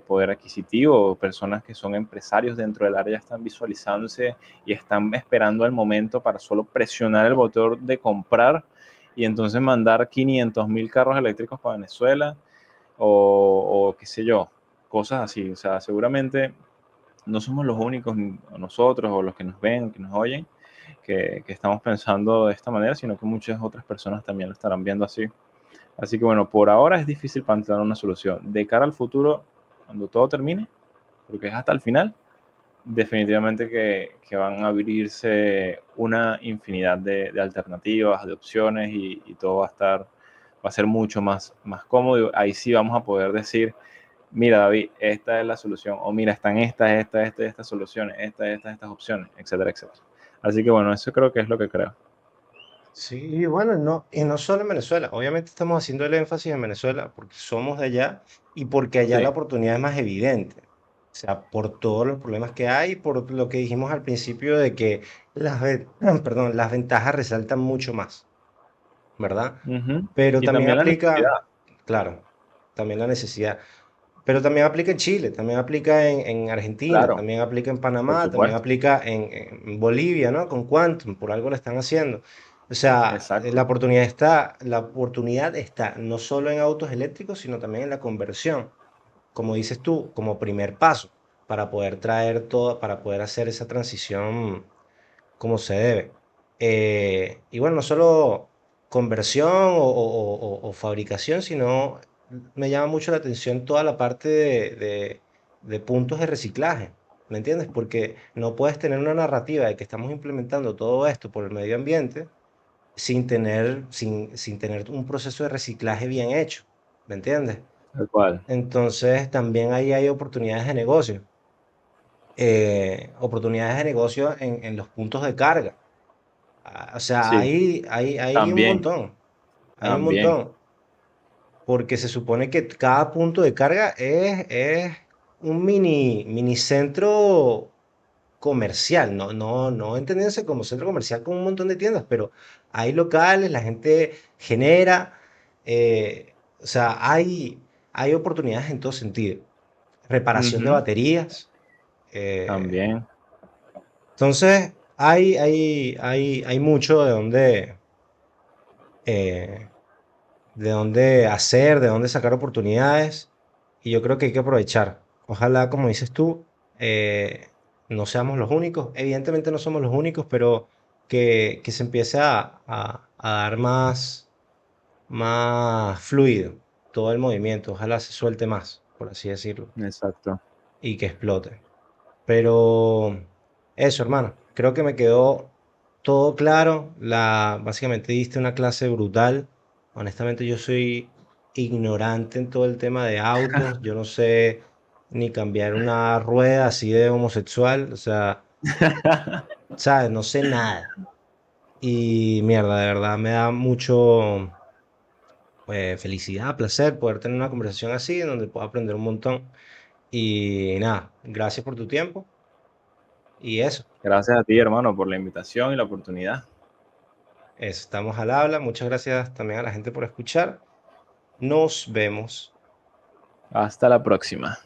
poder adquisitivo, personas que son empresarios dentro del área están visualizándose y están esperando el momento para solo presionar el botón de comprar y entonces mandar 500.000 carros eléctricos para Venezuela o qué sé yo, cosas así. O sea, seguramente no somos los únicos, nosotros o los que nos ven, que nos oyen, que estamos pensando de esta manera, sino que muchas otras personas también lo estarán viendo así. Así que bueno, por ahora es difícil plantear una solución. De cara al futuro, cuando todo termine, porque es hasta el final, definitivamente que van a abrirse una infinidad de alternativas, de opciones y todo va a ser mucho más cómodo. Ahí sí vamos a poder decir, mira David, esta es la solución, o mira, están estas soluciones, estas opciones, etcétera, etcétera. Así que bueno, eso creo que es lo que creo. Sí, bueno, no, y no solo en Venezuela. Obviamente estamos haciendo el énfasis en Venezuela porque somos de allá y porque allá la Sí, oportunidad es más evidente. O sea, por todos los problemas que hay, por lo que dijimos al principio de que perdón, las ventajas resaltan mucho más, ¿verdad? ujú. Pero Y también también la necesidad, aplica, claro, también la necesidad. Pero también aplica en Chile, también aplica en Argentina, claro, también aplica en por Panamá, también supuesto. aplica en Bolivia, ¿no? Con Quantum, por algo lo están haciendo. O sea, Exacto. la oportunidad está no solo en autos eléctricos, sino también en la conversión, como dices tú, como primer paso para poder traer todo, para poder hacer esa transición como se debe. Y bueno, no solo conversión o fabricación, sino me llama mucho la atención toda la parte de puntos de reciclaje, ¿me entiendes? Porque no puedes tener una narrativa de que estamos implementando todo esto por el medio ambiente sin tener un proceso de reciclaje bien hecho, ¿me entiendes? Tal cual. Entonces también ahí hay oportunidades de negocio en los puntos de carga. O sea, Sí, hay un también, montón, hay un también. montón, porque se supone que cada punto de carga es un mini centro comercial, no entendiéndose como centro comercial con un montón de tiendas, pero hay locales, la gente genera, o sea, hay oportunidades en todo sentido. Reparación de Ujú. baterías. eh, También. entonces, hay mucho eh, de dónde hacer, de dónde sacar oportunidades, y yo creo que hay que aprovechar. Ojalá, como dices tú, no seamos los únicos. Evidentemente no somos los únicos, pero que se empiece a dar más fluido todo el movimiento. Ojalá se suelte más. por así decirlo, Exacto. y que explote. Pero eso, hermano, creo que me quedó todo claro. Básicamente diste una clase brutal. Honestamente, yo soy ignorante en todo el tema de autos. Yo no sé ni cambiar una rueda así de homosexual. O sea, ¿sabes? No sé nada. Y mierda, de verdad me da mucho felicidad, placer poder tener una conversación así, en donde puedo aprender un montón. Y nada, gracias por tu tiempo. Y Gracias a ti, hermano, por la invitación y la oportunidad. eso, estamos al habla. Muchas gracias también a la gente por escuchar. Nos vemos. Hasta la próxima.